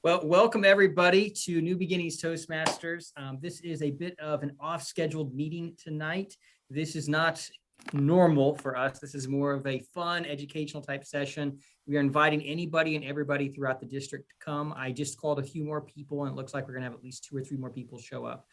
Well, welcome everybody to New Beginnings Toastmasters. This is a bit of an off-scheduled meeting tonight. This is not normal for us. This is more of a fun educational type session. We are inviting anybody and everybody throughout the district to come. I just called a few more people and it looks like we're gonna have at least 2 or 3 more people show up.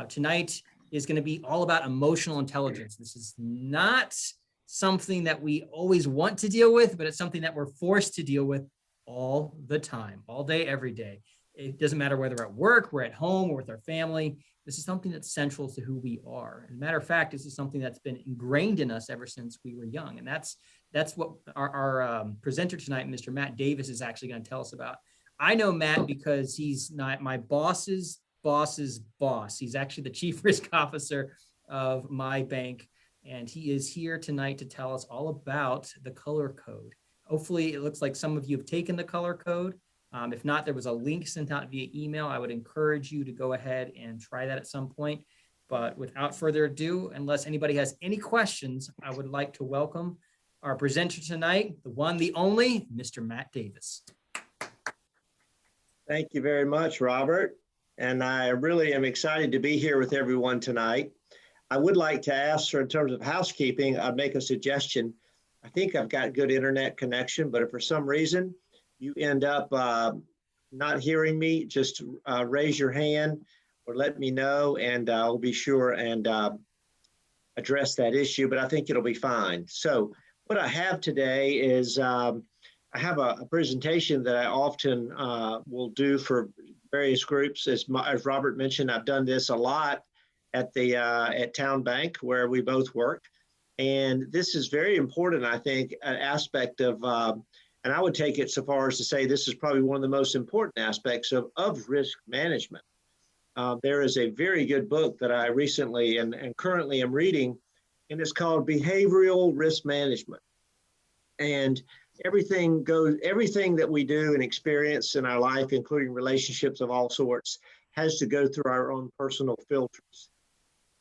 Tonight is gonna be all about emotional intelligence. This is not something that we always want to deal with, but it's something that we're forced to deal with all the time, all day, every day. It doesn't matter whether we're at work, we're at home, or with our family. This is something that's central to who we are. As a matter of fact, this is something that's been ingrained in us ever since we were young. And that's what our presenter tonight, Mr. Matt Davis, is actually going to tell us about. I know Matt because he's not my boss's boss's boss. He's actually the chief risk officer of my bank. And he is here tonight to tell us all about the color code. Hopefully, it looks like some of you have taken the color code. If not, there was a link sent out via email. I would encourage you to go ahead and try that at some point. But without further ado, unless anybody has any questions, I would like to welcome our presenter tonight, the one, the only, Mr. Matt Davis. Thank you very much, Robert. And I really am excited to be here with everyone tonight. I would like to ask, for in terms of housekeeping, I'd make a suggestion. I think I've got good internet connection, but if for some reason you end up not hearing me, just raise your hand or let me know, and I'll be sure and address that issue, but I think it'll be fine. So what I have today is I have a presentation that I often will do for various groups. As Robert mentioned, I've done this a lot at the at Town Bank, where we both work. And this is very important, I think, an aspect of, and I would take it so far as to say this is probably one of the most important aspects of risk management. There is a very good book that I recently and currently am reading, and it's called Behavioral Risk Management. And everything that we do and experience in our life, including relationships of all sorts, has to go through our own personal filters,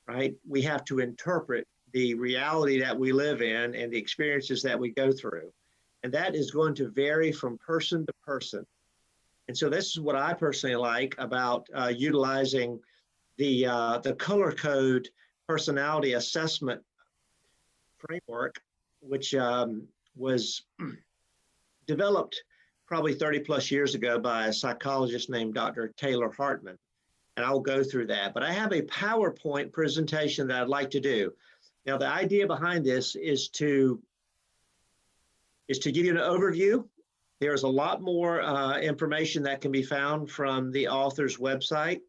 right? We have to interpret the reality that we live in and the experiences that we go through. And that is going to vary from person to person. And so this is what I personally like about utilizing the color code personality assessment framework, which was developed probably 30 plus years ago by a psychologist named Dr. Taylor Hartman. And I'll go through that. But I have a PowerPoint presentation that I'd like to do. Now, the idea behind this is to give you an overview. There's a lot more information that can be found from the author's website.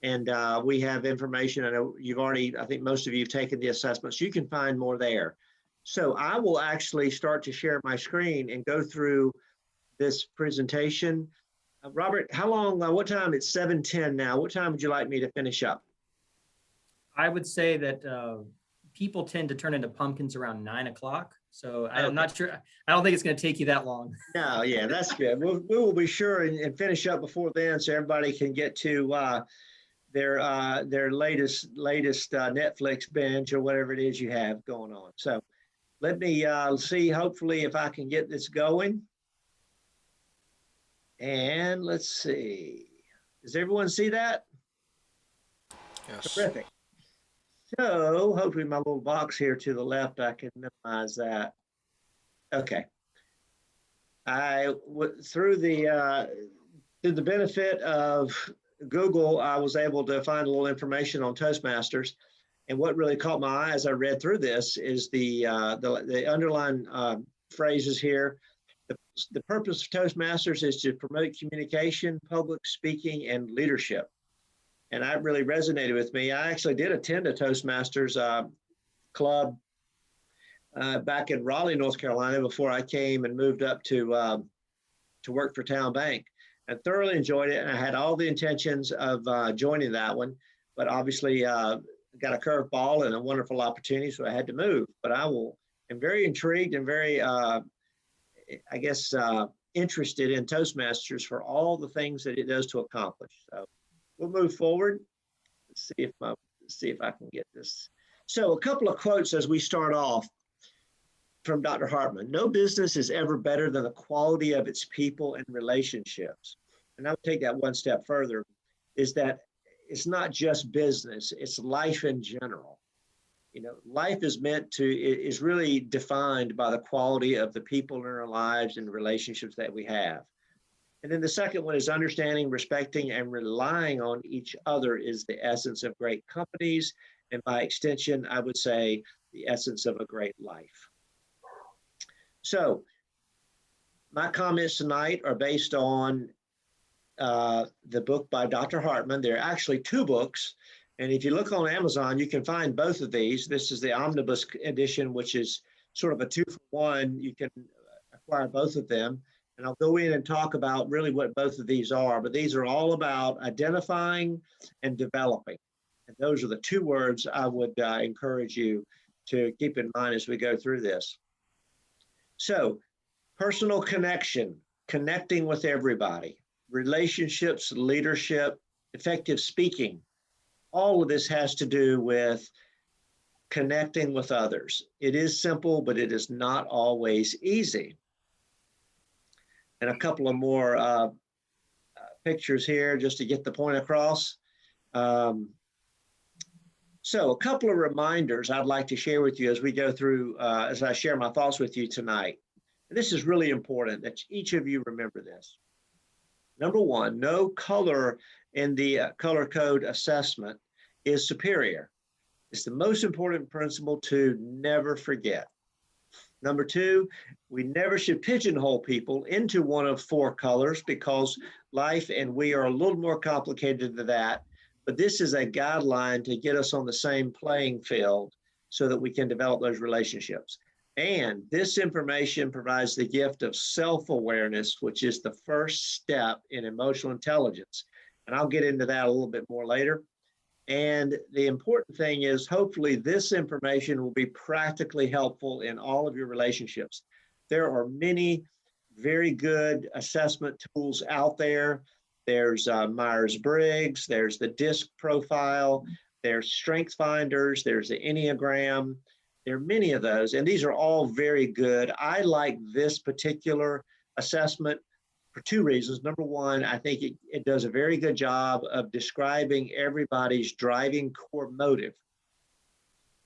And we have information. I know you've already, I think most of you have taken the assessments. You can find more there. So I will actually start to share my screen and go through this presentation. Robert, how long, what time? It's 7:10 now. What time would you like me to finish up? I would say that people tend to turn into pumpkins around 9 o'clock. So I'm not sure. I don't think it's going to take you that long. No, yeah, that's good. We will be sure and finish up before then, so everybody can get to their latest Netflix binge or whatever it is you have going on. So let me see, hopefully, if I can get this going. And let's see. Does everyone see that? Yes. Terrific. So hopefully my little box here to the left, I can minimize that. Okay. Through the benefit of Google, I was able to find a little information on Toastmasters. And what really caught my eye as I read through this is the underlying phrases here. The purpose of Toastmasters is to promote communication, public speaking, and leadership. And that really resonated with me. I actually did attend a Toastmasters club back in Raleigh, North Carolina, before I came and moved up to work for Town Bank. I thoroughly enjoyed it, and I had all the intentions of joining that one, but obviously got a curveball and a wonderful opportunity, so I had to move. But I'm very intrigued and very, I guess, interested in Toastmasters for all the things that it does to accomplish. So we'll move forward. Let's see if I can get this. So a couple of quotes as we start off from Dr. Hartman. No business is ever better than the quality of its people and relationships. and I'll take that one step further, is that it's not just business, it's life in general. You know, life is really defined by the quality of the people in our lives and the relationships that we have. And then the second one is understanding, respecting, and relying on each other is the essence of great companies. And by extension, I would say the essence of a great life. So my comments tonight are based on the book by Dr. Hartman. There are actually two books. And if you look on Amazon, you can find both of these. This is the omnibus edition, which is sort of a 2-for-1. You can acquire both of them. And I'll go in and talk about really what both of these are. But these are all about identifying and developing. And those are the two words I would encourage you to keep in mind as we go through this. So, personal connection, connecting with everybody, relationships, leadership, effective speaking. All of this has to do with connecting with others. It is simple, but it is not always easy. And a couple of more pictures here just to get the point across. So a couple of reminders I'd like to share with you as we go through, as I share my thoughts with you tonight. And this is really important that each of you remember this. Number one, no color in the color code assessment is superior. It's the most important principle to never forget. Number two, we never should pigeonhole people into one of 4 colors because life and we are a little more complicated than that. But this is a guideline to get us on the same playing field so that we can develop those relationships. And this information provides the gift of self-awareness, which is the first step in emotional intelligence. And I'll get into that a little bit more later. And the important thing is, hopefully this information will be practically helpful in all of your relationships. There are many very good assessment tools out there. There's Myers-Briggs, there's the DISC profile, there's Strength Finders, there's the Enneagram. There are many of those, and these are all very good. I like this particular assessment for 2 reasons. Number one, I think it does a very good job of describing everybody's driving core motive.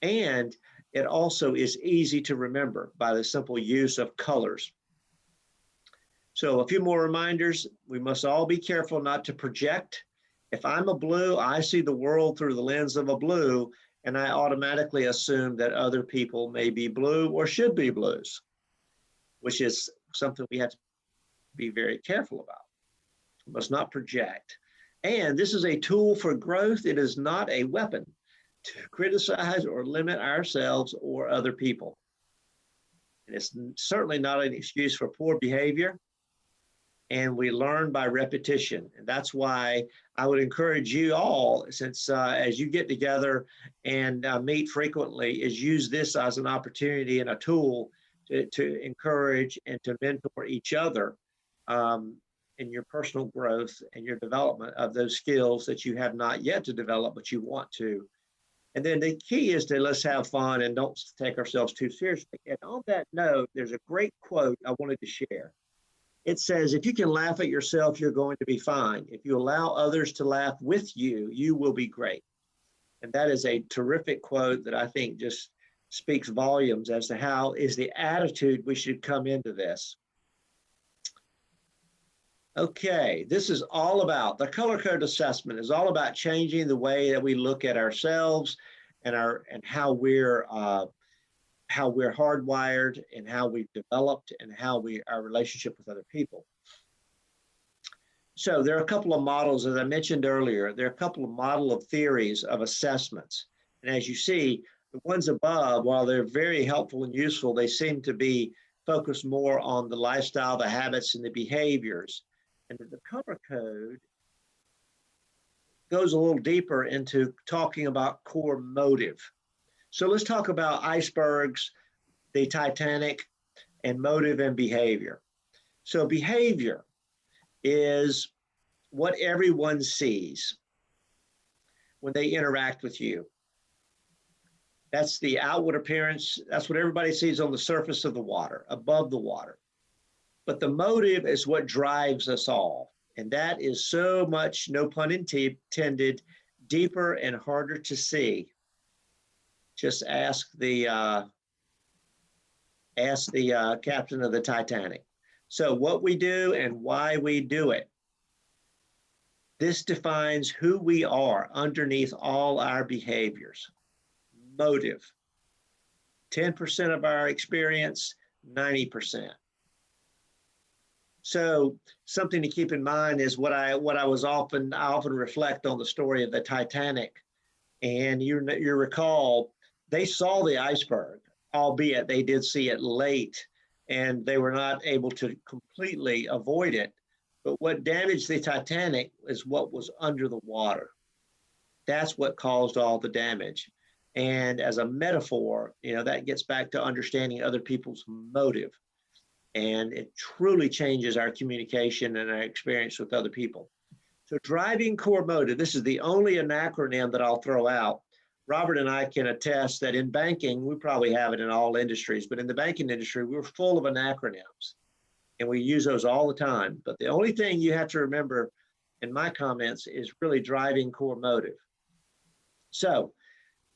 And it also is easy to remember by the simple use of colors. So a few more reminders. We must all be careful not to project. If I'm a blue, I see the world through the lens of a blue, and I automatically assume that other people may be blue or should be blues, which is something we have to be very careful about. We must not project. And this is a tool for growth. It is not a weapon to criticize or limit ourselves or other people. And it's certainly not an excuse for poor behavior. And we learn by repetition. And that's why I would encourage you all, since as you get together and meet frequently, is use this as an opportunity and a tool to encourage and to mentor each other in your personal growth and your development of those skills that you have not yet to develop, but you want to. And then the key is to let's have fun and don't take ourselves too seriously. And on that note, there's a great quote I wanted to share. It says, if you can laugh at yourself, you're going to be fine. If you allow others to laugh with you, you will be great. And that is a terrific quote that I think just speaks volumes as to how is the attitude we should come into this. Okay, this is all about, the color code assessment is all about changing the way that we look at ourselves and how we're hardwired and how we've developed and how our relationship with other people. So there are a couple of models, as I mentioned earlier, there are a couple of model of theories of assessments. And as you see, the ones above, while they're very helpful and useful, they seem to be focused more on the lifestyle, the habits, and the behaviors. And the color code goes a little deeper into talking about core motive. So let's talk about icebergs, the Titanic, and motive and behavior. So behavior is what everyone sees when they interact with you. That's the outward appearance. That's what everybody sees on the surface of the water, above the water. But the motive is what drives us all. And that is so much, no pun intended, deeper and harder to see. Just ask the captain of the Titanic. So what we do and why we do it. This defines who we are underneath all our behaviors. Motive. 10% of our experience, 90%. So something to keep in mind is what I often reflect on the story of the Titanic. And you recall, they saw the iceberg, albeit they did see it late and they were not able to completely avoid it. But what damaged the Titanic is what was under the water. That's what caused all the damage. And as a metaphor, that gets back to understanding other people's motive. And it truly changes our communication and our experience with other people. So driving core motive, this is the only acronym that I'll throw out. Robert and I can attest that in banking, we probably have it in all industries, but in the banking industry, we're full of acronyms and we use those all the time. But the only thing you have to remember in my comments is really driving core motive. So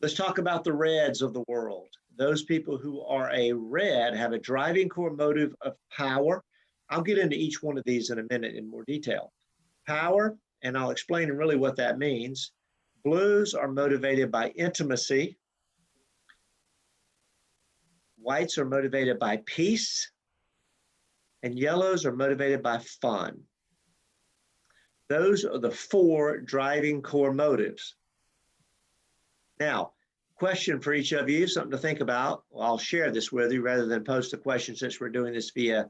let's talk about the reds of the world. Those people who are a red have a driving core motive of power. I'll get into each one of these in a minute in more detail. Power, and I'll explain really what that means. Blues are motivated by intimacy. Whites are motivated by peace. And yellows are motivated by fun. Those are the 4 driving core motives. Now, question for each of you, something to think about. Well, I'll share this with you rather than post a question since we're doing this via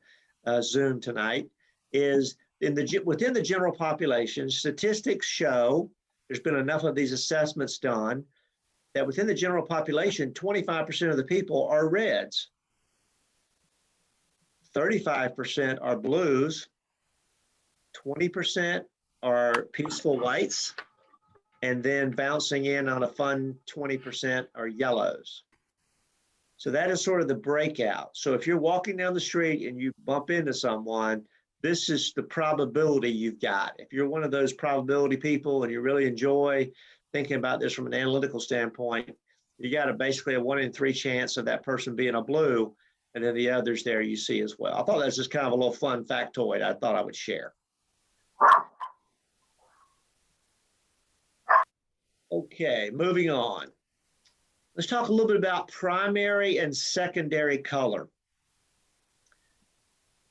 Zoom tonight, is within the general population, statistics show, there's been enough of these assessments done, that within the general population, 25% of the people are reds. 35% are blues, 20% are peaceful whites, and then bouncing in on a fun 20% are yellows. So that is sort of the breakout. So if you're walking down the street and you bump into someone, this is the probability you've got. If you're one of those probability people and you really enjoy thinking about this from an analytical standpoint, you got basically a 1 in 3 chance of that person being a blue, and then the others there you see as well. I thought that was just kind of a little fun factoid I thought I would share. Okay, moving on. Let's talk a little bit about primary and secondary color.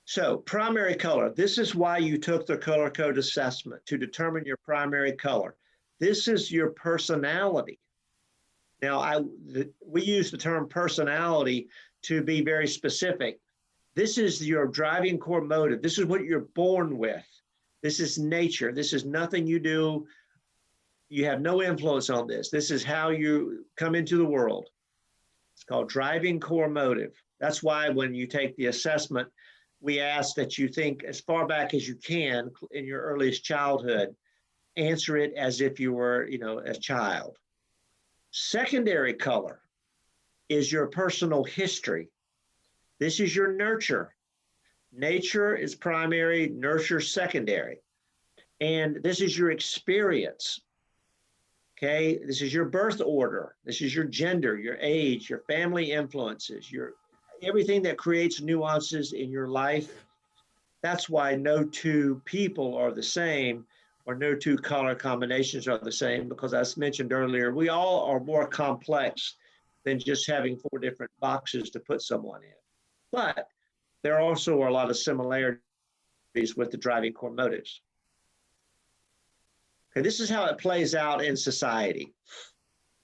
So primary color, this is why you took the color code assessment, to determine your primary color. This is your personality. Now, we use the term personality to be very specific. This is your driving core motive. This is what you're born with. This is nature. This is nothing you do. You have no influence on this. This is how you come into the world. It's called driving core motive. That's why when you take the assessment, we ask that you think as far back as you can in your earliest childhood, answer it as if you were, a child. Secondary color is your personal history. This is your nurture. Nature is primary, nurture secondary. And this is your experience. Okay, this is your birth order. This is your gender, your age, your family influences, everything that creates nuances in your life. That's why no 2 people are the same, or no 2 color combinations are the same, because as mentioned earlier, we all are more complex than just having 4 different boxes to put someone in. But there also are a lot of similarities with the driving core motives. Okay, this is how it plays out in society.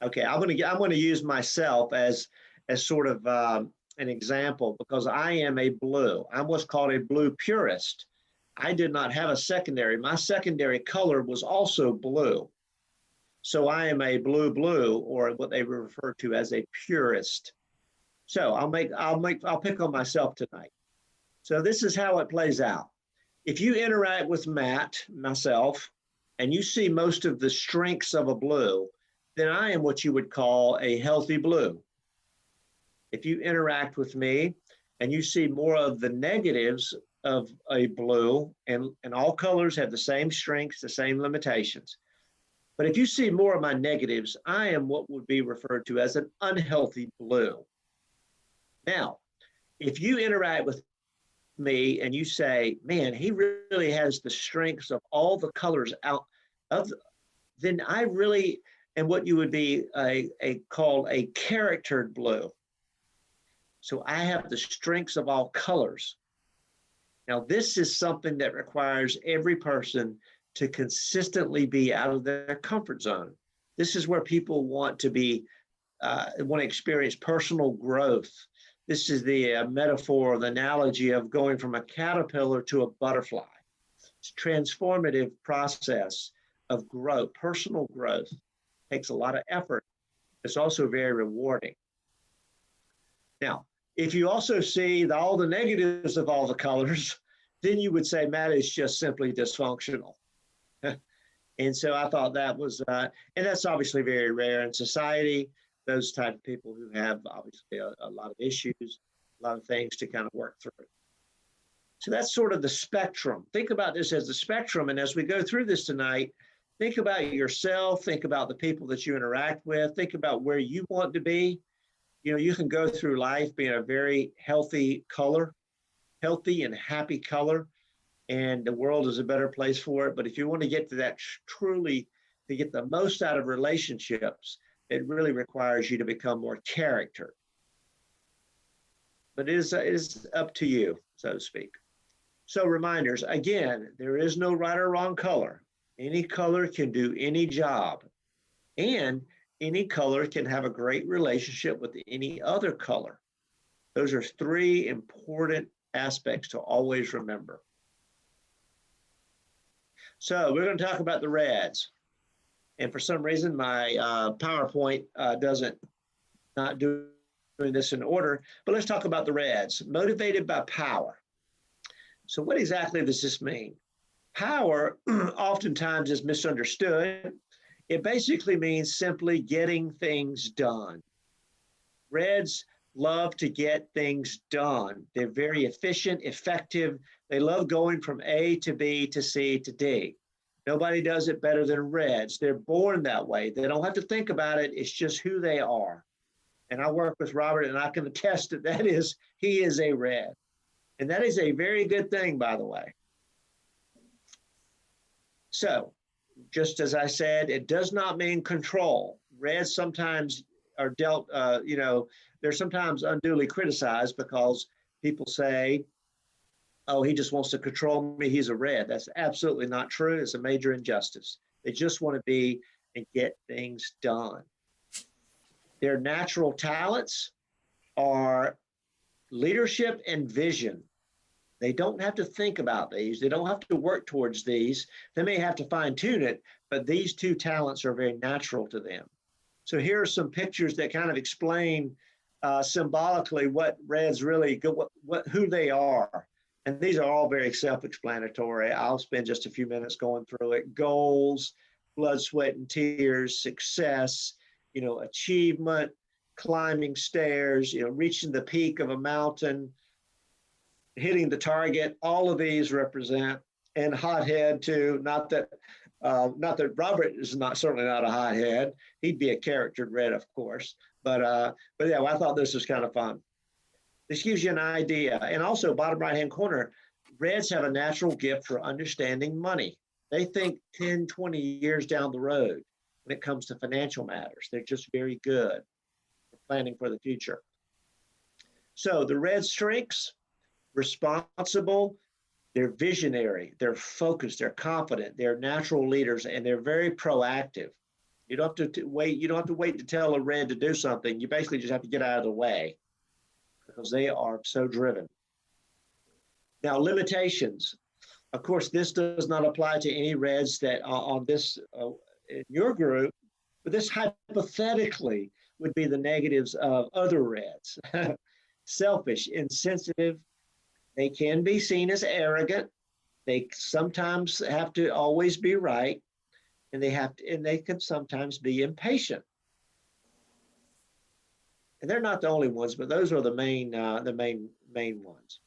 Okay, I'm going to use myself as sort of an example, because I am a blue. I'm what's called a blue purist. I did not have a secondary. My secondary color was also blue. So I am a blue, or what they refer to as a purist. So I'll pick on myself tonight. So this is how it plays out. If you interact with Matt, myself, and you see most of the strengths of a blue, then I am what you would call a healthy blue. If you interact with me and you see more of the negatives of a blue, and all colors have the same strengths, the same limitations. But if you see more of my negatives, I am what would be referred to as an unhealthy blue. Now, if you interact with me and you say, man, he really has the strengths of all the colors out of, then I really am what you would be called a charactered blue. So I have the strengths of all colors. Now, this is something that requires every person to consistently be out of their comfort zone. This is where people want to be, want to experience personal growth. This is the metaphor, the analogy of going from a caterpillar to a butterfly. It's a transformative process of growth. Personal growth takes a lot of effort. It's also very rewarding. Now, if you also see all the negatives of all the colors, then you would say Matt is just simply dysfunctional. And so I thought that was, and that's obviously very rare in society, those type of people who have obviously a lot of issues, a lot of things to kind of work through. So that's sort of the spectrum. Think about this as the spectrum. And as we go through this tonight, think about yourself, think about the people that you interact with, think about where you want to be. You know, you can go through life being a very healthy color, healthy and happy color, and the world is a better place for it. But if you want to get to that truly, to get the most out of relationships, it really requires you to become more character. But it is up to you, so to speak. So reminders, again, there is no right or wrong color. Any color can do any job. And any color can have a great relationship with any other color. Those are three important aspects to always remember. So we're going to talk about the reds. And for some reason, my PowerPoint doesn't not doing this in order, but let's talk about the reds. Motivated by power. So what exactly does this mean? Power oftentimes is misunderstood. It basically means simply getting things done. Reds love to get things done. They're very efficient, effective. They love going from A to B to C to D. Nobody does it better than Reds. They're born that way. They don't have to think about it. It's just who they are. And I work with Robert, and I can attest that he is a Red. And that is a very good thing, by the way. So, just as I said, it does not mean control. Reds sometimes are dealt, they're sometimes unduly criticized because people say, oh, he just wants to control me, he's a Red. That's absolutely not true. It's a major injustice. They just want to be and get things done. Their natural talents are leadership and vision. They don't have to think about these. They don't have to work towards these. They may have to fine tune it, but these two talents are very natural to them. So here are some pictures that kind of explain symbolically what Reds really, who they are. And these are all very self-explanatory. I'll spend just a few minutes going through it. Goals, blood, sweat, and tears, success, achievement, climbing stairs, reaching the peak of a mountain, hitting the target. All of these represent, and hothead too. Not that Robert is certainly not a hothead. He'd be a charactered Red, of course. But yeah, I thought this was kind of fun. This gives you an idea. And also, bottom right-hand corner, Reds have a natural gift for understanding money. They think 10, 20 years down the road when it comes to financial matters. They're just very good for planning for the future. So the Red strengths: responsible, they're visionary, they're focused, they're confident, they're natural leaders, and they're very proactive. You don't have to wait. You don't have to wait to tell a Red to do something. You basically just have to get out of the way because they are so driven. Now, limitations. Of course, this does not apply to any Reds that are on this in your group, but this hypothetically would be the negatives of other Reds. Selfish, insensitive. They can be seen as arrogant. They sometimes have to always be right, and they can sometimes be impatient. And they're not the only ones, but those are the main ones.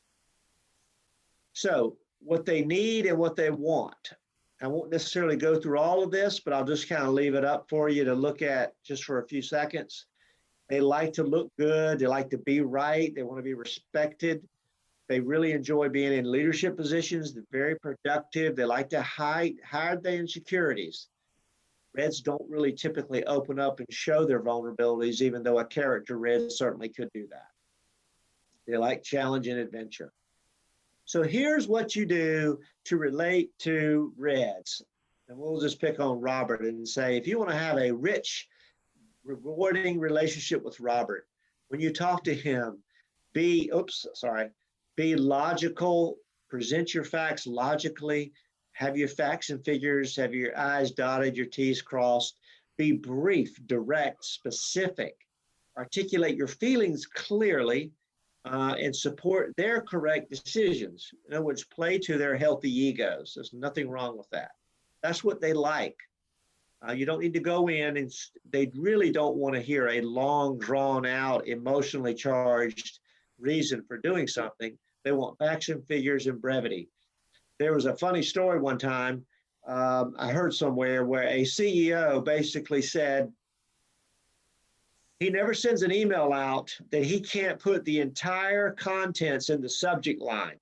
So what they need and what they want. I won't necessarily go through all of this, but I'll just kind of leave it up for you to look at just for a few seconds. They like to look good. They like to be right. They want to be respected. They really enjoy being in leadership positions. They're very productive. They like to hide their insecurities. Reds don't really typically open up and show their vulnerabilities, even though a character red certainly could do that. They like challenge and adventure. So here's what you do to relate to Reds. And we'll just pick on Robert and say, if you want to have a rich, rewarding relationship with Robert, when you talk to him, be logical, present your facts logically, have your facts and figures, have your I's dotted, your T's crossed, be brief, direct, specific, articulate your feelings clearly, and support their correct decisions. In other words, play to their healthy egos. There's nothing wrong with that. That's what they like. You don't need to go in and they really don't want to hear a long, drawn out, emotionally charged reason for doing something. They want facts and figures and brevity. There was a funny story one time I heard somewhere where a CEO basically said, he never sends an email out that he can't put the entire contents in the subject line.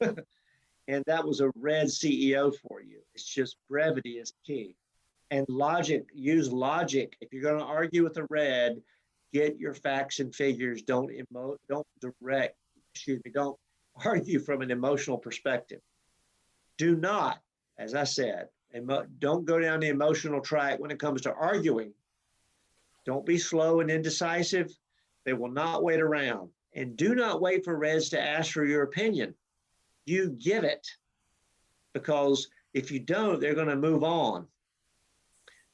And that was a red CEO for you. It's just brevity is key. And logic, use logic. If you're going to argue with a red, get your facts and figures. Don't argue from an emotional perspective. Do not, as I said, don't go down the emotional track when it comes to arguing. Don't be slow and indecisive. They will not wait around. And do not wait for Reds to ask for your opinion. You give it, because if you don't, they're going to move on.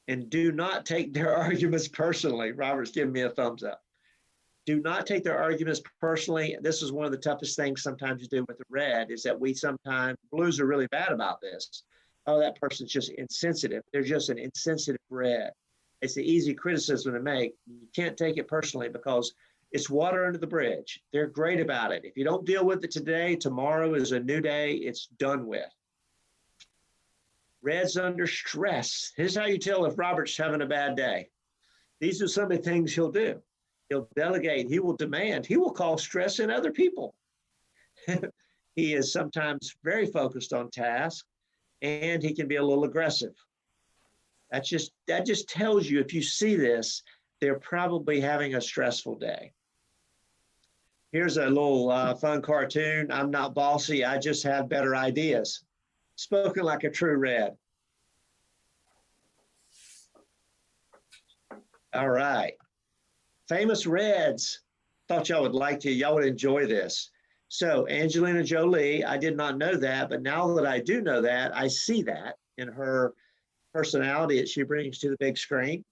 And do not take their arguments personally. Robert's giving me a thumbs up. Do not take their arguments personally. This is one of the toughest things sometimes you do with the red, is that blues are really bad about this. Oh, that person's just insensitive. They're just an insensitive red. It's an easy criticism to make. You can't take it personally because it's water under the bridge. They're great about it. If you don't deal with it today, tomorrow is a new day. It's done with. Red's under stress. Here's how you tell if Robert's having a bad day. These are some of the things he'll do. He'll delegate. He will demand. He will cause stress in other people. He is sometimes very focused on tasks, and he can be a little aggressive. That just tells you, if you see this, they're probably having a stressful day. Here's a little fun cartoon. I'm not bossy. I just have better ideas. Spoken like a true red. All right. Famous Reds. Thought y'all would enjoy this. So Angelina Jolie, I did not know that, but now that I do know that, I see that in her personality that she brings to the big screen.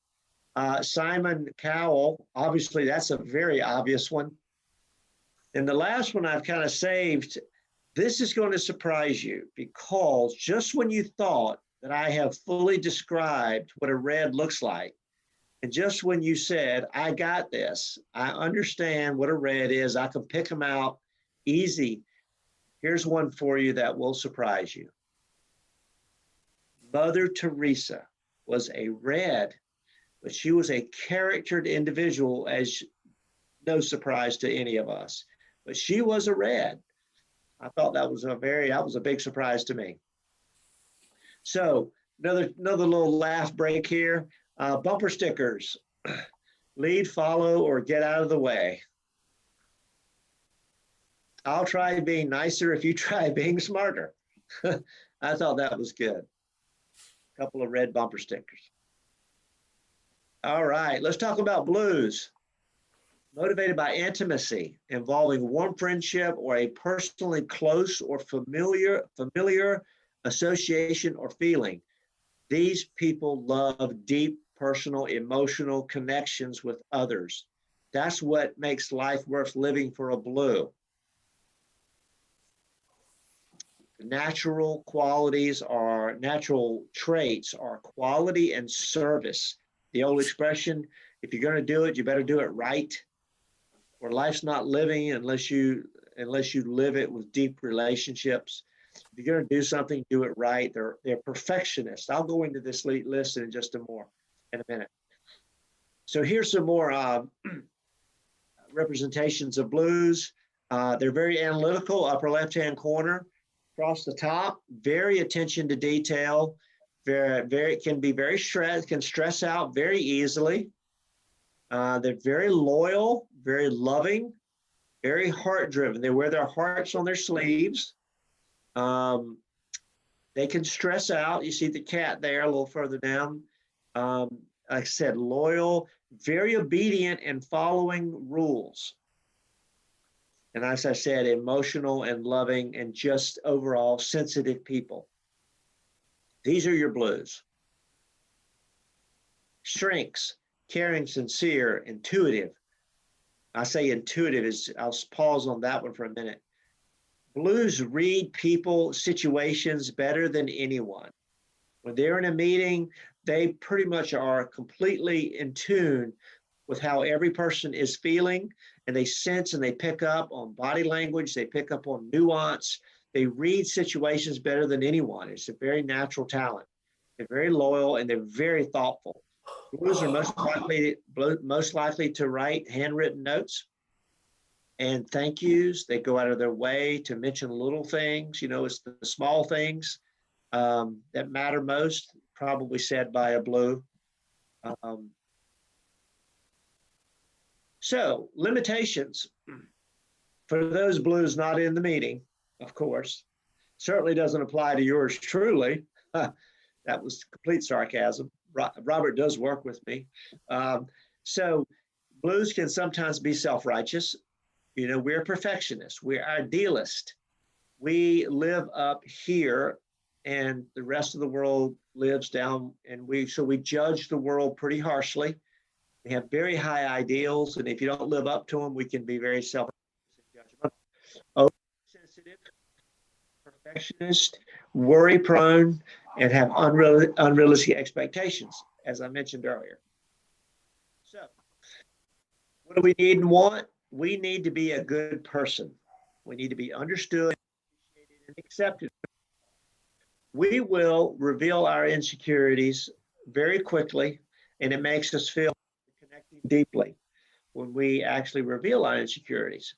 Simon Cowell, obviously that's a very obvious one. And the last one I've kind of saved, this is going to surprise you, because just when you thought that I have fully described what a red looks like, and just when you said, I got this, I understand what a red is, I can pick them out easy, here's one for you that will surprise you. Mother Teresa was a red, but she was a charactered individual, as no surprise to any of us. But she was a red. I thought that was a big surprise to me. So another little laugh break here. Bumper stickers, lead, follow, or get out of the way. I'll try being nicer if you try being smarter. I thought that was good. A couple of red bumper stickers. All right, let's talk about blues. Motivated by intimacy, involving warm friendship or a personally close or familiar association or feeling. These people love deep personal, emotional connections with others. That's what makes life worth living for a blue. Natural traits are quality and service. The old expression, if you're going to do it, you better do it right. Or life's not living unless you unless you live it with deep relationships. If you're going to do something, do it right. They're perfectionists. I'll go into this list in just in a minute. So here's some more representations of blues. They're very analytical, upper left-hand corner. Across the top, very attention to detail. Can be very can stress out very easily. They're very loyal, very loving, very heart-driven. They wear their hearts on their sleeves. They can stress out. You see the cat there a little further down. Like I said, loyal, very obedient and following rules. And as I said, emotional and loving and just overall sensitive people. These are your blues. Strengths, caring, sincere, intuitive. I say intuitive I'll pause on that one for a minute. Blues read people, situations better than anyone. When they're in a meeting, they pretty much are completely in tune with how every person is feeling, and they sense and they pick up on body language, they pick up on nuance, they read situations better than anyone. It's a very natural talent. They're very loyal and they're very thoughtful. Blues are most likely to write handwritten notes and thank yous. They go out of their way to mention little things. It's the small things that matter most, probably said by a blue. So limitations for those blues not in the meeting, of course, certainly doesn't apply to yours truly. That was complete sarcasm. Robert does work with me. So blues can sometimes be self-righteous. We're perfectionists. We're idealists. We live up here and the rest of the world lives down, and so we judge the world pretty harshly. We have very high ideals, and if you don't live up to them, we can be very self-judgmental. Oversensitive, perfectionist, worry-prone, and have unrealistic expectations, as I mentioned earlier. So, what do we need and want? We need to be a good person. We need to be understood, appreciated, and accepted. We will reveal our insecurities very quickly, and it makes us feel connecting deeply when we actually reveal our insecurities.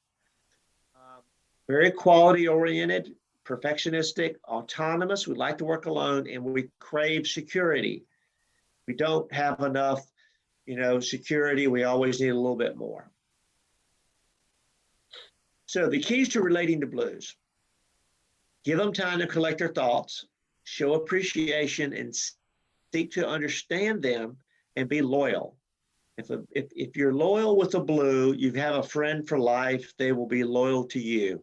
Very quality-oriented, perfectionistic, autonomous. We like to work alone, and we crave security. We don't have enough, security. We always need a little bit more. So the keys to relating to blues: give them time to collect their thoughts, show appreciation, and seek to understand them, and be loyal. If you're loyal with a blue, you have a friend for life. They will be loyal to you.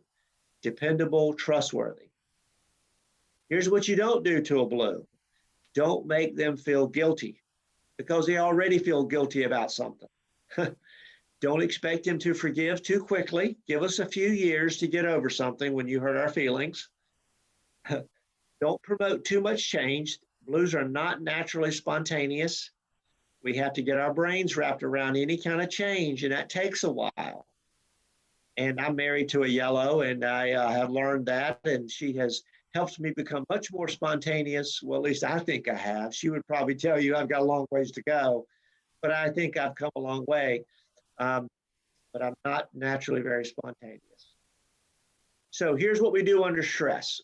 Dependable, trustworthy. Here's what you don't do to a blue. Don't make them feel guilty, because they already feel guilty about something. Don't expect them to forgive too quickly. Give us a few years to get over something when you hurt our feelings. Don't promote too much change. Blues are not naturally spontaneous. We have to get our brains wrapped around any kind of change, and that takes a while. And I'm married to a yellow, and I have learned that, and she has helped me become much more spontaneous. Well, at least I think I have. She would probably tell you I've got a long ways to go, but I think I've come a long way. But I'm not naturally very spontaneous. So here's what we do under stress.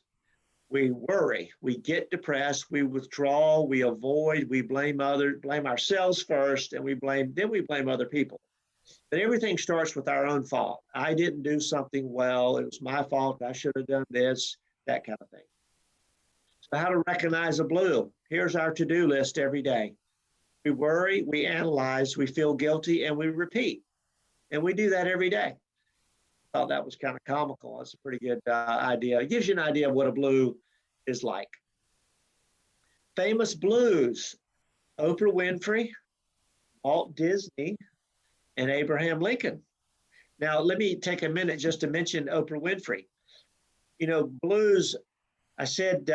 We worry, we get depressed, we withdraw, we avoid, we blame ourselves first, and then we blame other people. But everything starts with our own fault. I didn't do something well. It was my fault. I should have done this, that kind of thing. So how to recognize a blue? Here's our to-do list every day. We worry, we analyze, we feel guilty, and we repeat. And we do that every day. I thought that was kind of comical. That's a pretty good idea. It gives you an idea of what a blue is like. Famous blues: Oprah Winfrey, Walt Disney, and Abraham Lincoln. Now, let me take a minute just to mention Oprah Winfrey. Blues, I said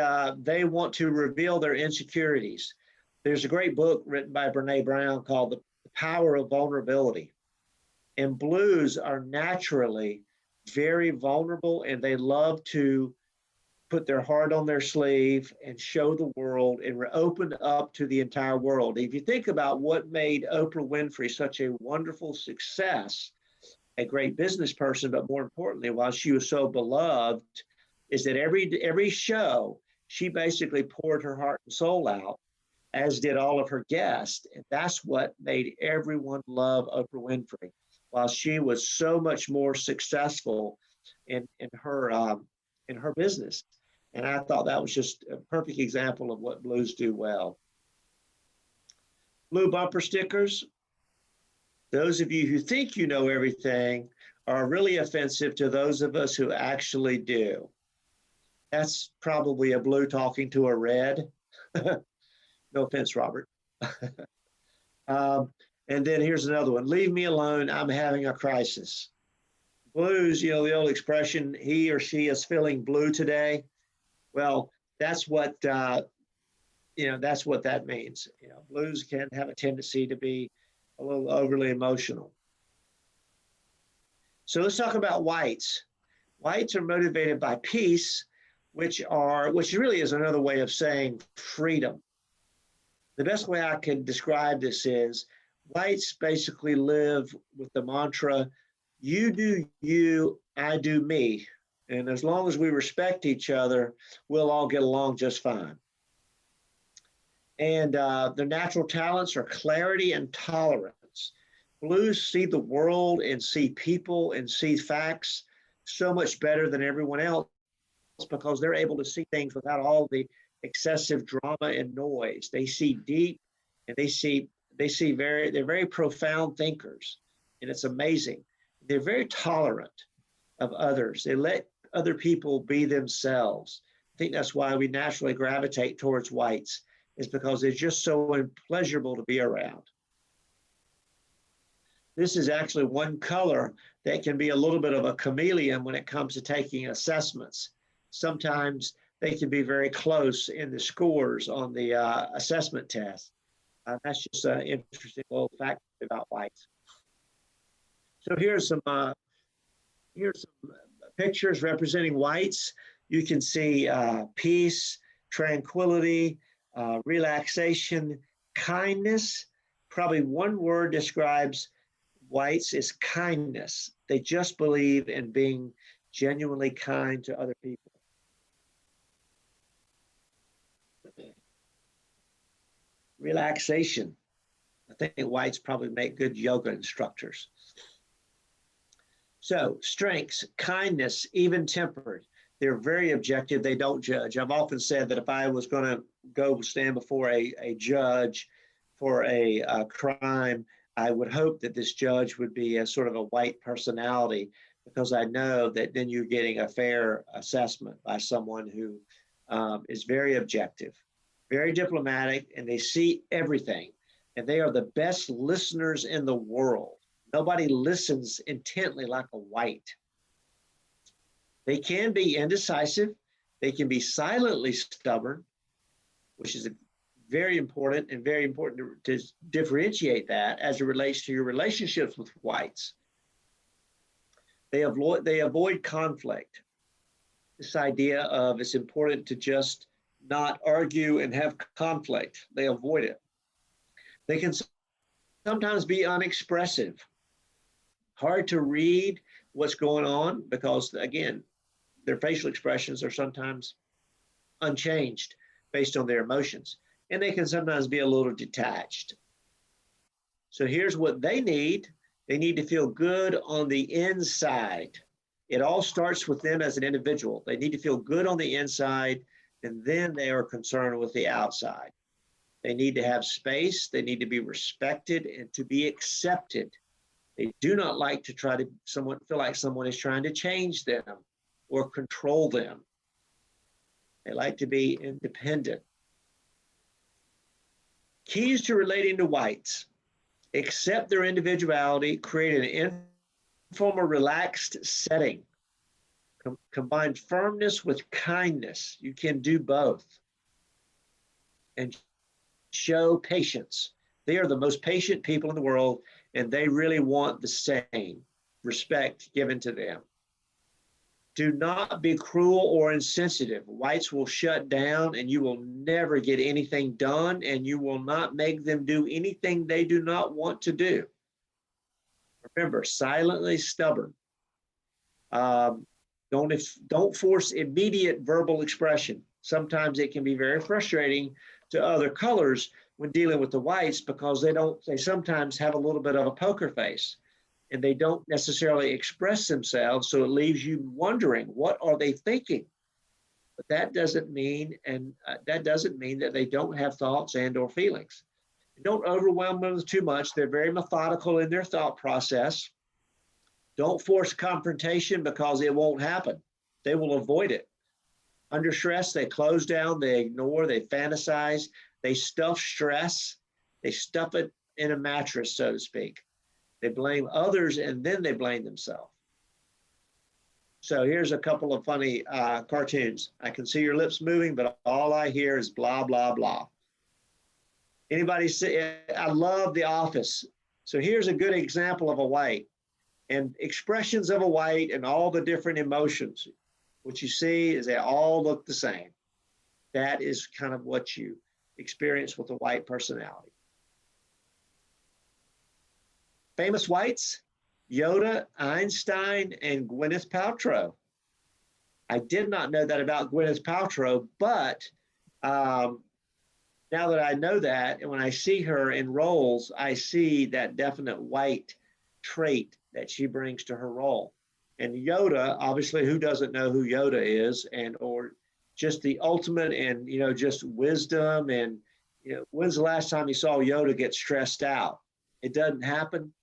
they want to reveal their insecurities. There's a great book written by Brene Brown called The Power of Vulnerability. And blues are naturally very vulnerable, and they love to put their heart on their sleeve and show the world and open up to the entire world. If you think about what made Oprah Winfrey such a wonderful success, a great business person, but more importantly, why she was so beloved, is that every show, she basically poured her heart and soul out, as did all of her guests. And that's what made everyone love Oprah Winfrey, while she was so much more successful in her business. And I thought that was just a perfect example of what blues do well. Blue bumper stickers. Those of you who think you know everything are really offensive to those of us who actually do. That's probably a blue talking to a red. No offense, Robert. And then here's another one. Leave me alone. I'm having a crisis. Blues, the old expression, he or she is feeling blue today. Well, that's what that's what that means. Blues can have a tendency to be a little overly emotional. So let's talk about whites. Whites are motivated by peace, which really is another way of saying freedom. The best way I can describe this is whites basically live with the mantra, you do you, I do me. And as long as we respect each other, we'll all get along just fine. And their natural talents are clarity and tolerance. Blues see the world and see people and see facts so much better than everyone else because they're able to see things without all the excessive drama and noise. They see deep, and they're very profound thinkers, and it's amazing. They're very tolerant of others. They let other people be themselves. I think that's why we naturally gravitate towards whites, is because they're just so pleasurable to be around. This is actually one color that can be a little bit of a chameleon when it comes to taking assessments. Sometimes they can be very close in the scores on the assessment test. That's just an interesting little fact about whites. So here's some pictures representing whites. You can see peace, tranquility, relaxation, kindness. Probably one word describes whites is kindness. They just believe in being genuinely kind to other people. Relaxation. I think whites probably make good yoga instructors. So strengths, kindness, even-tempered. They're very objective. They don't judge. I've often said that if I was going to go stand before a judge for a crime, I would hope that this judge would be a sort of a white personality, because I know that then you're getting a fair assessment by someone who is very objective, very diplomatic, and they see everything. And they are the best listeners in the world. Nobody listens intently like a white. They can be indecisive. They can be silently stubborn, which is very important to differentiate that as it relates to your relationships with whites. They avoid conflict. This idea of it's important to just not argue and have conflict. They avoid it. They can sometimes be unexpressive, hard to read what's going on because, again, their facial expressions are sometimes unchanged based on their emotions. And they can sometimes be a little detached. So here's what they need. They need to feel good on the inside. It all starts with them as an individual. They need to feel good on the inside, and then they are concerned with the outside. They need to have space. They need to be respected and to be accepted. They do not like to feel like someone is trying to change them or control them. They like to be independent. Keys to relating to whites: accept their individuality, create an informal, relaxed setting. Combine firmness with kindness. You can do both. And show patience. They are the most patient people in the world, and they really want the same respect given to them. Do not be cruel or insensitive. Whites will shut down and you will never get anything done, and you will not make them do anything they do not want to do. Remember, silently stubborn. Don't force immediate verbal expression. Sometimes it can be very frustrating to other colors when dealing with the whites because they sometimes have a little bit of a poker face and they don't necessarily express themselves. So it leaves you wondering, what are they thinking? But that doesn't mean that they don't have thoughts and or feelings. Don't overwhelm them too much. They're very methodical in their thought process. Don't force confrontation because it won't happen. They will avoid it. Under stress, they close down, they ignore, they fantasize, they stuff stress, they stuff it in a mattress, so to speak. They blame others and then they blame themselves. So here's a couple of funny cartoons. I can see your lips moving, but all I hear is blah, blah, blah. Anybody say, I love The Office. So here's a good example of a white. And expressions of a white and all the different emotions. What you see is they all look the same. That is kind of what you experience with a white personality. Famous whites, Yoda, Einstein, and Gwyneth Paltrow. I did not know that about Gwyneth Paltrow, but now that I know that, and when I see her in roles, I see that definite white trait that she brings to her role. And Yoda, obviously, who doesn't know who Yoda is, and or just the ultimate and just wisdom. And when's the last time you saw Yoda get stressed out? It doesn't happen.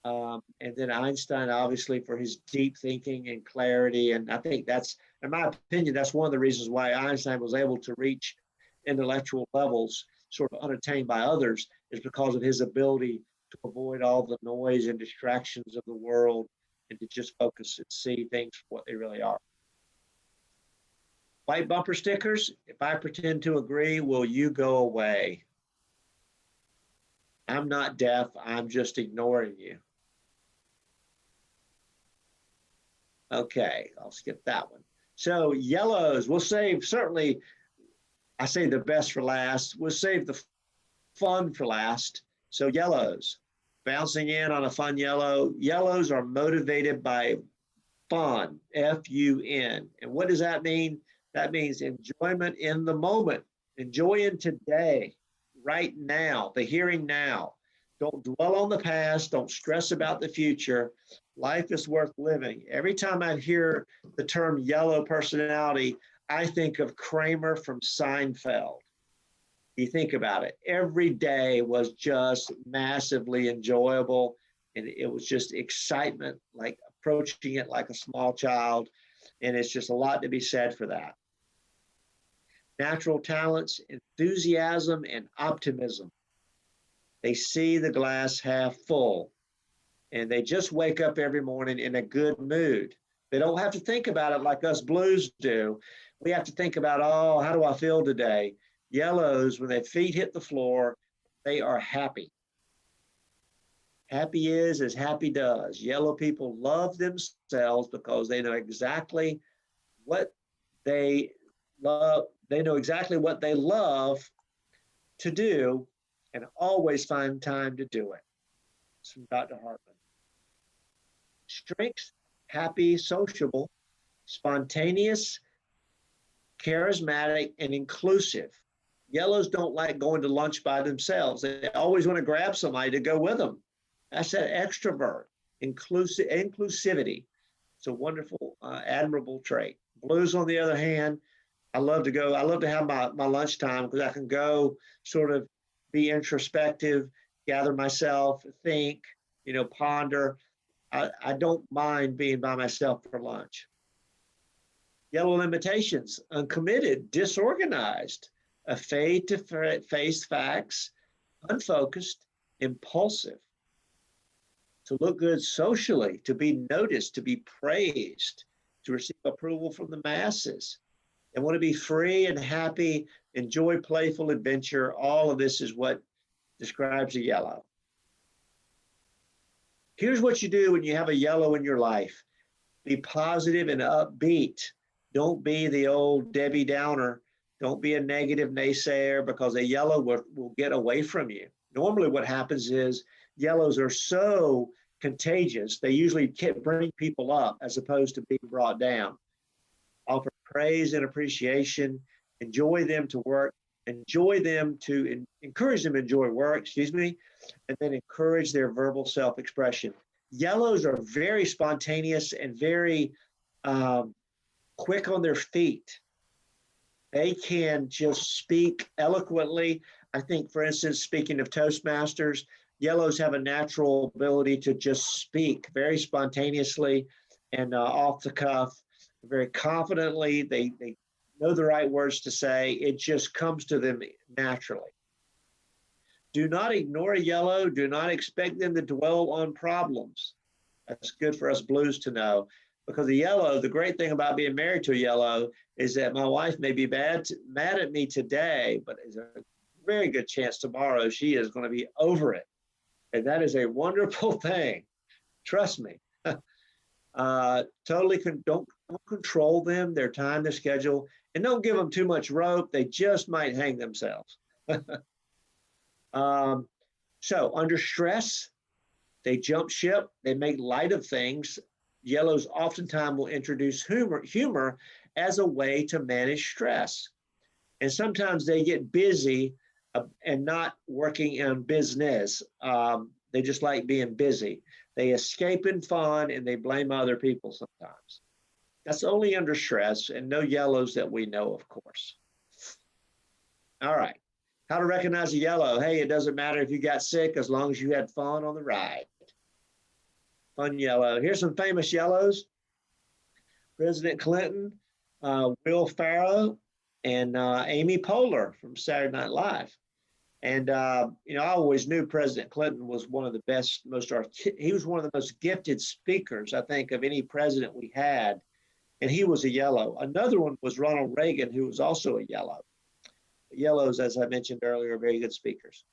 And then Einstein, obviously, for his deep thinking and clarity. And I think that's, in my opinion, that's one of the reasons why Einstein was able to reach intellectual levels sort of unattained by others, is because of his ability to avoid all the noise and distractions of the world and to just focus and see things for what they really are. White bumper stickers, if I pretend to agree, will you go away? I'm not deaf, I'm just ignoring you. Okay, I'll skip that one. So yellows, we'll save, certainly, I say the best for last. We'll save the fun for last. So yellows, bouncing in on a fun yellow. Yellows are motivated by fun, F-U-N. And what does that mean? That means enjoyment in the moment, enjoying today, right now, the hearing now. Don't dwell on the past. Don't stress about the future. Life is worth living. Every time I hear the term yellow personality, I think of Kramer from Seinfeld. You think about it. Every day was just massively enjoyable, and it was just excitement, like approaching it like a small child, and it's just a lot to be said for that. Natural talents, enthusiasm, and optimism. They see the glass half full, and they just wake up every morning in a good mood. They don't have to think about it like us blues do. We have to think about, oh, how do I feel today? Yellows, when their feet hit the floor, they are happy. Happy is as happy does. Yellow people love themselves because they know exactly what they love. They know exactly what they love to do and always find time to do it. It's from Dr. Hartman. Strengths, happy, sociable, spontaneous, charismatic, and inclusive. Yellows don't like going to lunch by themselves. They always want to grab somebody to go with them. That's that extrovert, inclusivity. It's a wonderful, admirable trait. Blues, on the other hand, I love to have my lunchtime because I can go sort of be introspective, gather myself, think, ponder. I don't mind being by myself for lunch. Yellow limitations, uncommitted, disorganized, afraid to face facts, unfocused, impulsive, to look good socially, to be noticed, to be praised, to receive approval from the masses. They want to be free and happy, enjoy playful adventure. All of this is what describes a yellow. Here's what you do when you have a yellow in your life. Be positive and upbeat. Don't be the old Debbie Downer. Don't be a negative naysayer, because a yellow will get away from you. Normally what happens is yellows are so contagious. They usually bring people up as opposed to being brought down. Offer praise and appreciation. Enjoy them to work. Enjoy them to encourage them to enjoy work, and then encourage their verbal self-expression. Yellows are very spontaneous and very quick on their feet. They can just speak eloquently. I think, for instance, speaking of Toastmasters, yellows have a natural ability to just speak very spontaneously and off the cuff, very confidently. They know the right words to say. It just comes to them naturally. Do not ignore a yellow. Do not expect them to dwell on problems. That's good for us blues to know, because a yellow, the great thing about being married to a yellow is that my wife may be mad at me today, but there's a very good chance tomorrow she is going to be over it. And that is a wonderful thing. Trust me. Don't control them, their time, their schedule, and don't give them too much rope. They just might hang themselves. So under stress, they jump ship, they make light of things. Yellows oftentimes will introduce humor as a way to manage stress. And sometimes they get busy and not working in business. They just like being busy. They escape in fun and they blame other people sometimes. That's only under stress, and no yellows that we know, of course. All right. How to recognize a yellow. Hey, it doesn't matter if you got sick as long as you had fun on the ride. Fun yellow. Here's some famous yellows. President Clinton, Will Ferrell, and Amy Poehler from Saturday Night Live. And, I always knew President Clinton was one of the best, he was one of the most gifted speakers, I think, of any president we had. And he was a yellow. Another one was Ronald Reagan, who was also a yellow. Yellows, as I mentioned earlier, are very good speakers.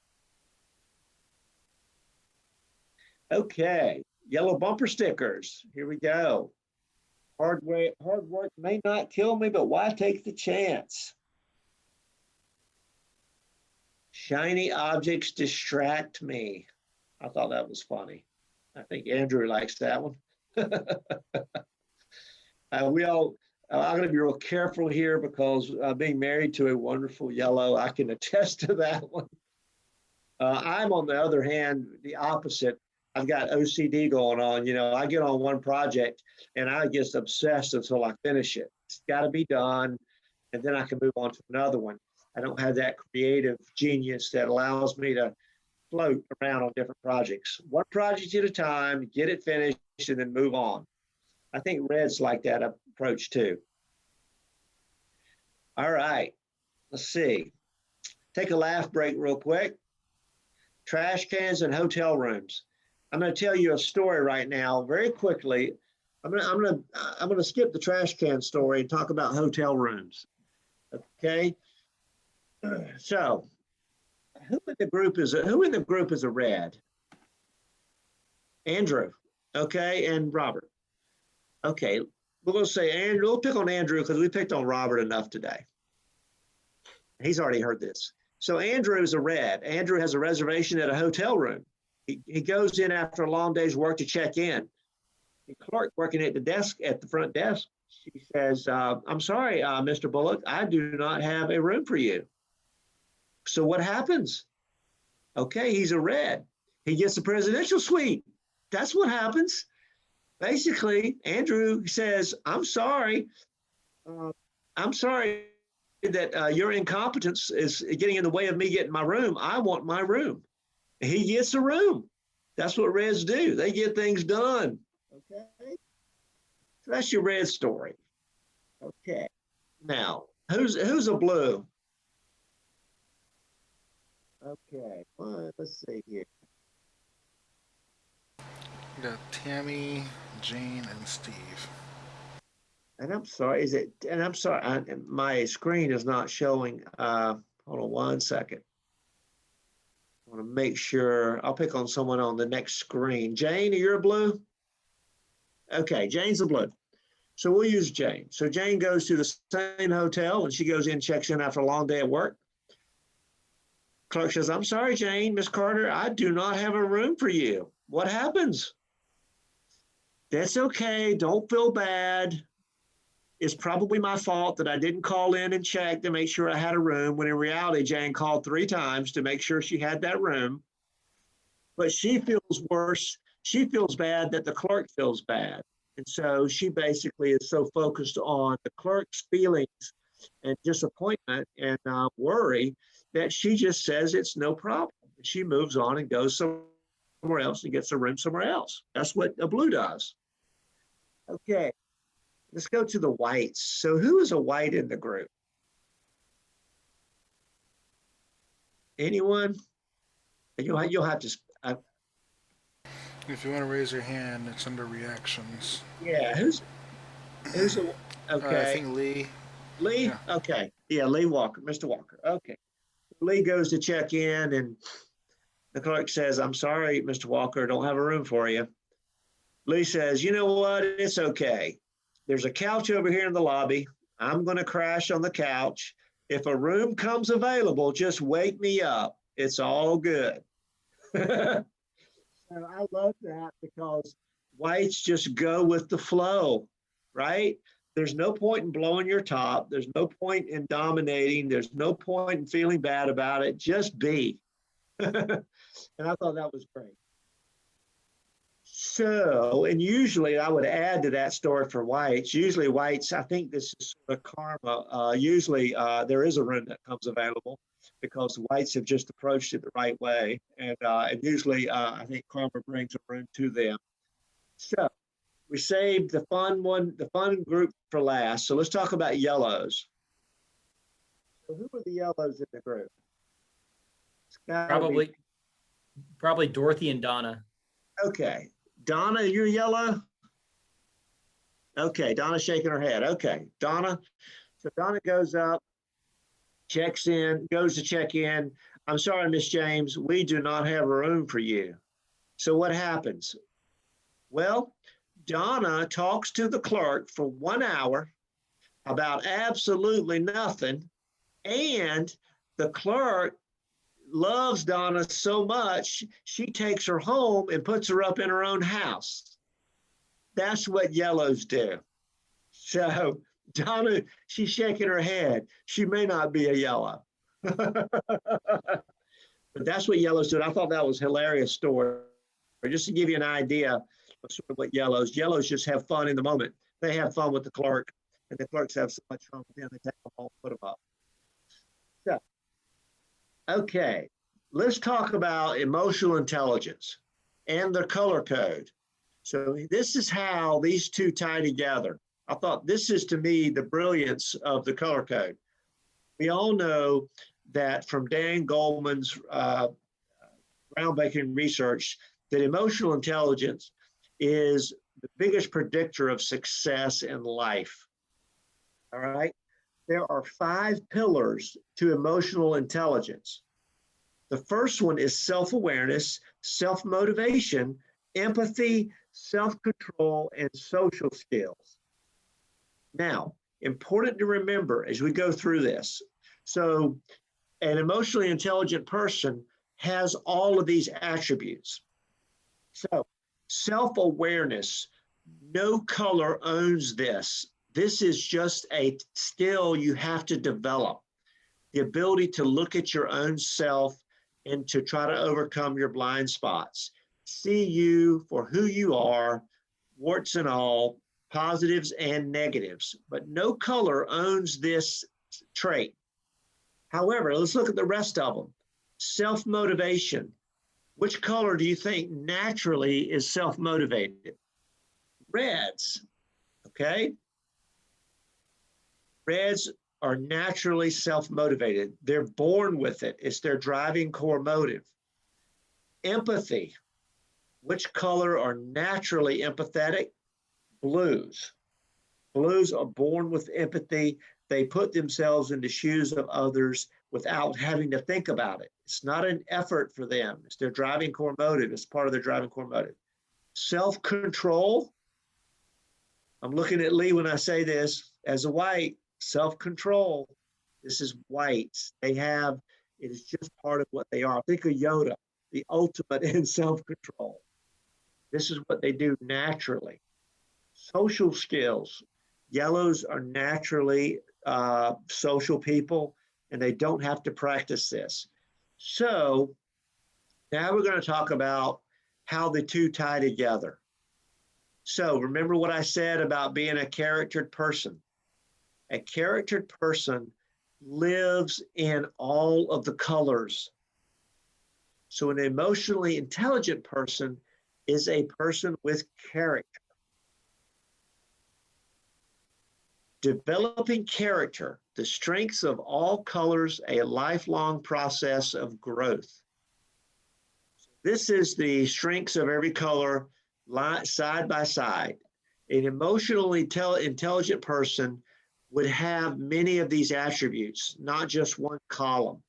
Okay, yellow bumper stickers. Here we go. Hard work may not kill me, but why take the chance? Shiny objects distract me. I thought that was funny. I think Andrew likes that one. I'm going to be real careful here, because being married to a wonderful yellow, I can attest to that one. I'm, on the other hand, the opposite. I've got OCD going on. I get on one project and I get obsessed until I finish it. It's got to be done, and then I can move on to another one. I don't have that creative genius that allows me to float around on different projects. One project at a time, get it finished, and then move on. I think Reds like that approach too. All right, let's see. Take a laugh break real quick. Trash cans and hotel rooms. I'm going to tell you a story right now, very quickly. I'm going to skip the trash can story and talk about hotel rooms. Okay. So, who in the group is a red? Andrew. Okay, and Robert. Okay, we're going to say Andrew. We'll pick on Andrew because we picked on Robert enough today. He's already heard this. So Andrew is a red. Andrew has a reservation at a hotel room. He goes in after a long day's work to check in. The clerk working at the front desk, she says, I'm sorry, Mr. Bullock, I do not have a room for you. So what happens? Okay, he's a red. He gets the presidential suite. That's what happens. Basically, Andrew says, I'm sorry. I'm sorry that your incompetence is getting in the way of me getting my room. I want my room. He gets a room. That's what Reds do. They get things done. Okay. So that's your red story. Okay. Now, who's a blue? Okay. Well, let's see here. We got Tammy, Jane, and Steve. And I'm sorry, my screen is not showing. Hold on one second. I want to make sure. I'll pick on someone on the next screen. Jane, you're a blue? Okay, Jane's the blue. So we'll use Jane. So Jane goes to the same hotel and she goes in, checks in after a long day at work. Clerk says, I'm sorry, Jane, Miss Carter, I do not have a room for you. What happens? That's okay. Don't feel bad. It's probably my fault that I didn't call in and check to make sure I had a room, when in reality, Jane called 3 times to make sure she had that room. But she feels worse. She feels bad that the clerk feels bad. And so she basically is so focused on the clerk's feelings and disappointment and worry that she just says it's no problem. She moves on and goes somewhere else and gets a room somewhere else. That's what a blue does. Okay, let's go to the whites. So who is a white in the group? Anyone? You'll have to. If you want to raise your hand, it's under reactions. Yeah, who's a, I okay? think Lee. Lee? Yeah. Okay. Yeah, Lee Walker, Mr. Walker. Okay. Lee goes to check in and the clerk says, I'm sorry, Mr. Walker, don't have a room for you. Lee says, you know what? It's okay. There's a couch over here in the lobby. I'm going to crash on the couch. If a room comes available, just wake me up. It's all good. And I love that because whites just go with the flow, right? There's no point in blowing your top. There's no point in dominating. There's no point in feeling bad about it. Just be. And I thought that was great. So, and usually I would add to that story for whites. Usually whites, I think this is sort of karma. Usually there is a room that comes available because the whites have just approached it the right way. And usually I think karma brings a room to them. So we saved the fun group for last. So let's talk about yellows. So who are the yellows in the group? Probably Dorothy and Donna. Okay. Donna, you're yellow? Okay, Donna's shaking her head. Okay, Donna. So Donna goes up, checks in, goes to check in. I'm sorry, Miss James, we do not have a room for you. So what happens? Well, Donna talks to the clerk for 1 hour about absolutely nothing. And the clerk loves Donna so much, she takes her home and puts her up in her own house. That's what yellows do. So Donna, she's shaking her head. She may not be a yellow. But that's what yellows do. I thought that was a hilarious story. Just to give you an idea of sort of what yellows just have fun in the moment. They have fun with the clerk, and the clerks have so much fun with them, they take them home, put them up. So, okay, let's talk about emotional intelligence and the color code. So this is how these two tie together. I thought this is, to me, the brilliance of the color code. We all know that from Dan Goleman's groundbreaking research that emotional intelligence is the biggest predictor of success in life. All right? There are 5 pillars to emotional intelligence. The first one is self-awareness, self-motivation, empathy, self-control, and social skills. Now, important to remember as we go through this. So an emotionally intelligent person has all of these attributes. So self-awareness, no color owns this. This is just a skill you have to develop. The ability to look at your own self and to try to overcome your blind spots. See you for who you are, warts and all, positives and negatives, but no color owns this trait. However, let's look at the rest of them. Self-motivation. Which color do you think naturally is self-motivated? Reds, okay? Reds are naturally self-motivated. They're born with it. It's their driving core motive. Empathy. Which color are naturally empathetic? Blues. Blues are born with empathy. They put themselves in the shoes of others without having to think about it. It's not an effort for them. It's their driving core motive. It's part of their driving core motive. Self-control. I'm looking at Lee when I say this. As a white, self-control, this is whites. It is just part of what they are. Think of Yoda, the ultimate in self-control. This is what they do naturally. Social skills. Yellows are naturally social people, and they don't have to practice this. So now we're going to talk about how the two tie together. So remember what I said about being a charactered person. A charactered person lives in all of the colors. So an emotionally intelligent person is a person with character. Developing character, the strengths of all colors, a lifelong process of growth. This is the strengths of every color side by side. An emotionally intelligent person would have many of these attributes, not just one column.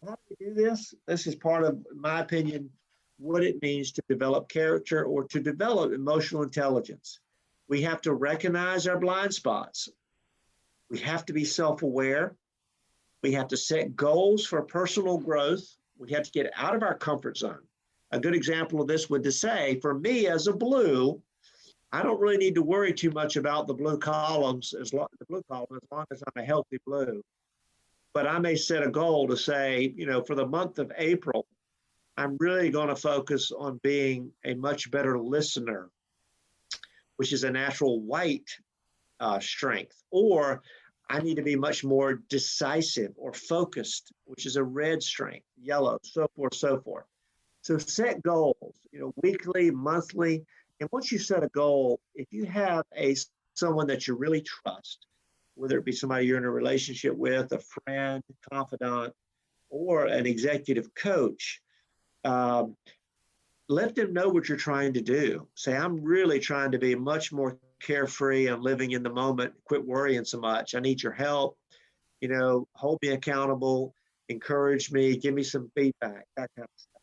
How do we do this? This is part of, in my opinion, what it means to develop character or to develop emotional intelligence. We have to recognize our blind spots. We have to be self-aware. We have to set goals for personal growth. We have to get out of our comfort zone. A good example of this would to say, for me as a blue, I don't really need to worry too much about the blue columns as long as I'm a healthy blue. But I may set a goal to say, for the month of April, I'm really going to focus on being a much better listener, which is a natural white strength. Or I need to be much more decisive or focused, which is a red strength, yellow, so forth, so forth. So set goals, weekly, monthly. And once you set a goal, if you have someone that you really trust, whether it be somebody you're in a relationship with, a friend, confidant, or an executive coach, let them know what you're trying to do. Say, I'm really trying to be much more carefree and living in the moment, quit worrying so much. I need your help, hold me accountable, encourage me, give me some feedback, that kind of stuff.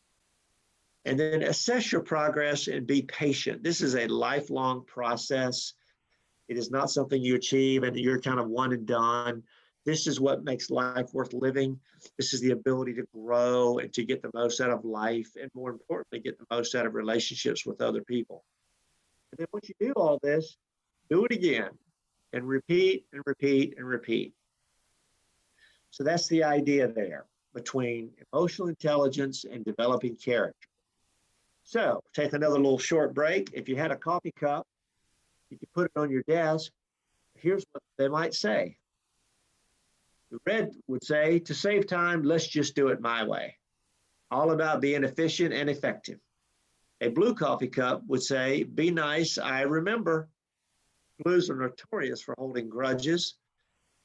And then assess your progress and be patient. This is a lifelong process. It is not something you achieve and you're kind of one and done. This is what makes life worth living. This is the ability to grow and to get the most out of life, and more importantly, get the most out of relationships with other people. And then once you do all this, do it again and repeat and repeat and repeat. So that's the idea there between emotional intelligence and developing character. So take another little short break. If you had a coffee cup, you could put it on your desk. Here's what they might say. The red would say, to save time, let's just do it my way. All about being efficient and effective. A blue coffee cup would say, be nice, I remember. Blues are notorious for holding grudges.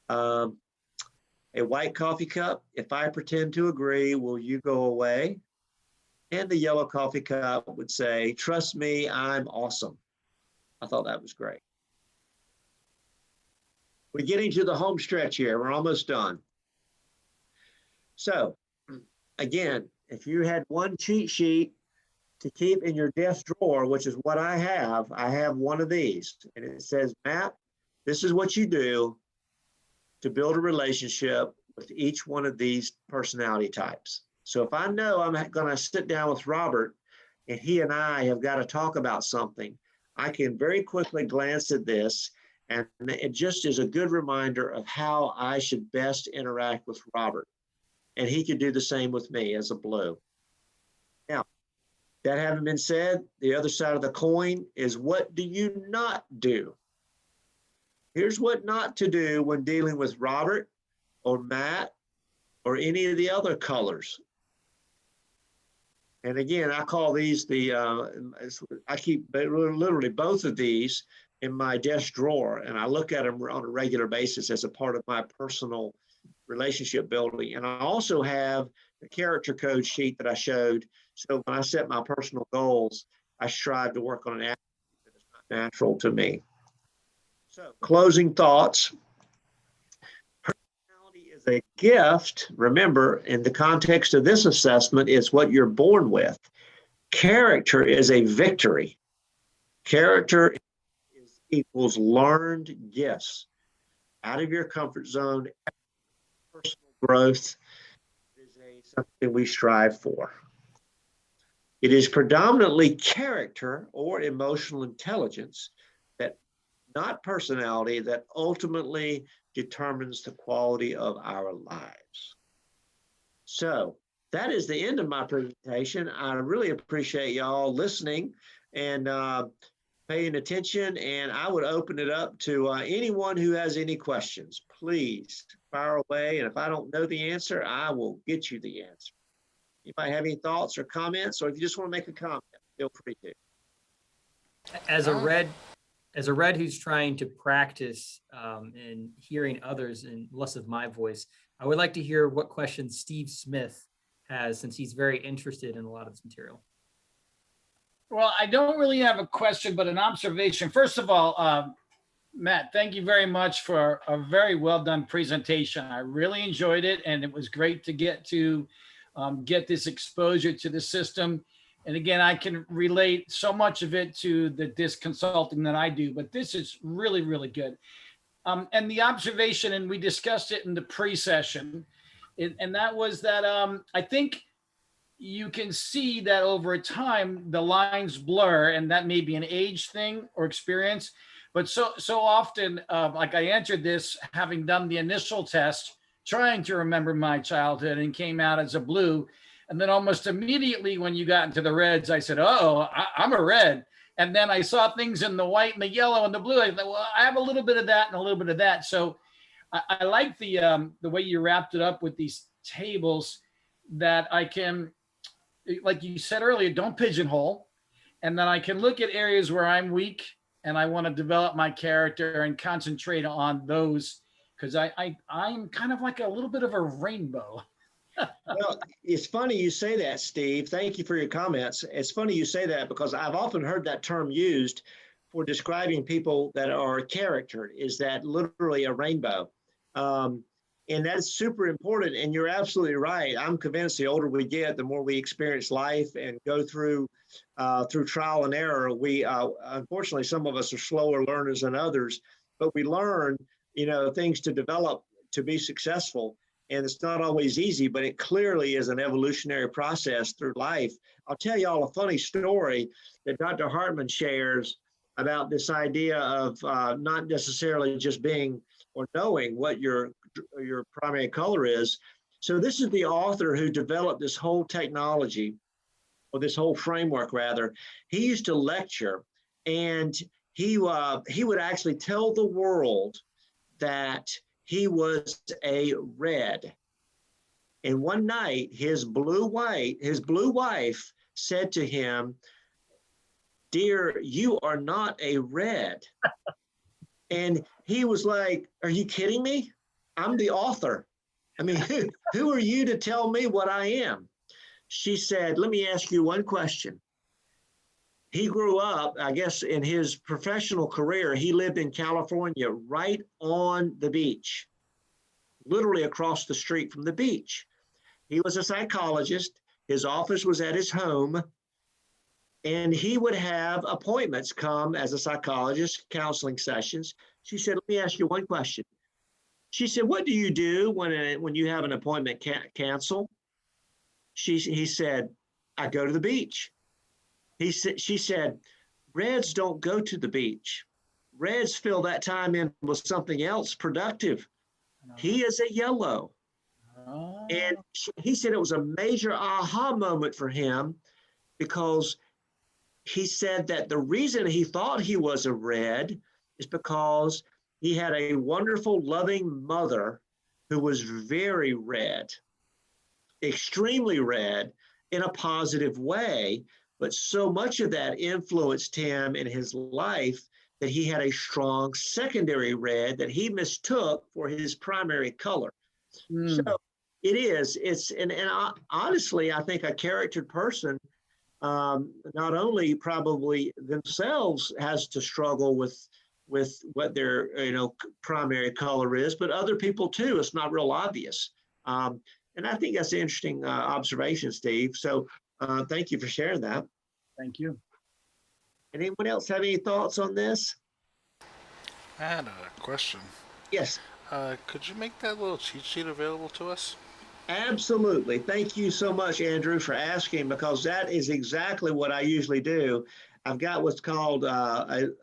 A white coffee cup, if I pretend to agree, will you go away? And the yellow coffee cup would say, trust me, I'm awesome. I thought that was great. We're getting to the home stretch here. We're almost done. So again, if you had one cheat sheet to keep in your desk drawer, which is what I have one of these, and it says, Matt, this is what you do to build a relationship with each one of these personality types. So if I know I'm going to sit down with Robert and he and I have got to talk about something, I can very quickly glance at this, and it just is a good reminder of how I should best interact with Robert. And he could do the same with me as a blue. Now, that having been said, the other side of the coin is, what do you not do? Here's what not to do when dealing with Robert or Matt or any of the other colors. And again, I call these I keep literally both of these in my desk drawer, and I look at them on a regular basis as a part of my personal relationship building. And I also have the character code sheet that I showed. So when I set my personal goals, I strive to work on an attribute that is not natural to me. So closing thoughts. Personality is a gift. Remember, in the context of this assessment, it's what you're born with. Character is a victory. Character is people's learned gifts out of your comfort zone, personal growth is something we strive for. It is predominantly character or emotional intelligence, that not personality, that ultimately determines the quality of our lives. So that is the end of my presentation. I really appreciate y'all listening and paying attention, and I would open it up to anyone who has any questions. Please fire away, and if I don't know the answer, I will get you the answer. Anybody have any thoughts or comments, or if you just want to make a comment, feel free to. As a red who's trying to practice and hearing others and less of my voice, I would like to hear what questions Steve Smith has, since he's very interested in a lot of this material. Well, I don't really have a question, but an observation. First of all, Matt, thank you very much for a very well done presentation. I really enjoyed it, and it was great to get this exposure to the system. And again, I can relate so much of it to the disc consulting that I do, but this is really, really good. And the observation, and we discussed it in the pre-session, and that was that I think you can see that over time, the lines blur, and that may be an age thing or experience. But so often, like I answered this, having done the initial test, trying to remember my childhood, and came out as a blue. And then almost immediately when you got into the reds, I said, oh, I'm a red. And then I saw things in the white and the yellow and the blue. I thought, well, I have a little bit of that and a little bit of that. So I like the way you wrapped it up with these tables, that I can, like you said earlier, don't pigeonhole. And then I can look at areas where I'm weak and I want to develop my character and concentrate on those, because I'm kind of like a little bit of a rainbow. Well, it's funny you say that, Steve. Thank you for your comments. It's funny you say that, because I've often heard that term used for describing people that are charactered, is that literally a rainbow. And that's super important. And you're absolutely right. I'm convinced the older we get, the more we experience life and go through trial and error. We unfortunately, some of us are slower learners than others, but we learn, things to develop to be successful. And it's not always easy, but it clearly is an evolutionary process through life. I'll tell y'all a funny story that Dr. Hartman shares about this idea of not necessarily just being or knowing what your primary color is. So this is the author who developed this whole technology, or this whole framework rather. He used to lecture, and he would actually tell the world that he was a red. And one night, his blue wife said to him, "Dear, you are not a red." And he was like, "Are you kidding me? I'm the author. I mean, who are you to tell me what I am?" She said, "Let me ask you one question." He grew up, I guess, in his professional career, he lived in California, right on the beach, literally across the street from the beach. He was a psychologist. His office was at his home, and he would have appointments come as a psychologist, counseling sessions. She said, "Let me ask you one question." She said, "What do you do when you have an appointment cancel?" He said, "I go to the beach." She said, "Reds don't go to the beach. Reds fill that time in with something else productive. He is a yellow." And he said it was a major aha moment for him, because he said that the reason he thought he was a red is because he had a wonderful, loving mother who was very red, extremely red in a positive way. But so much of that influenced him in his life that he had a strong secondary red that he mistook for his primary color. So honestly, I think a charactered person not only probably themselves has to struggle with what their primary color is, but other people too. It's not real obvious. And I think that's an interesting observation, Steve. So thank you for sharing that. Thank you. Anyone else have any thoughts on this? I had a question. Yes, Could you make that little cheat sheet available to us? absolutely. Thank you so much, Andrew, for asking, because that is exactly what I usually do. I've got what's called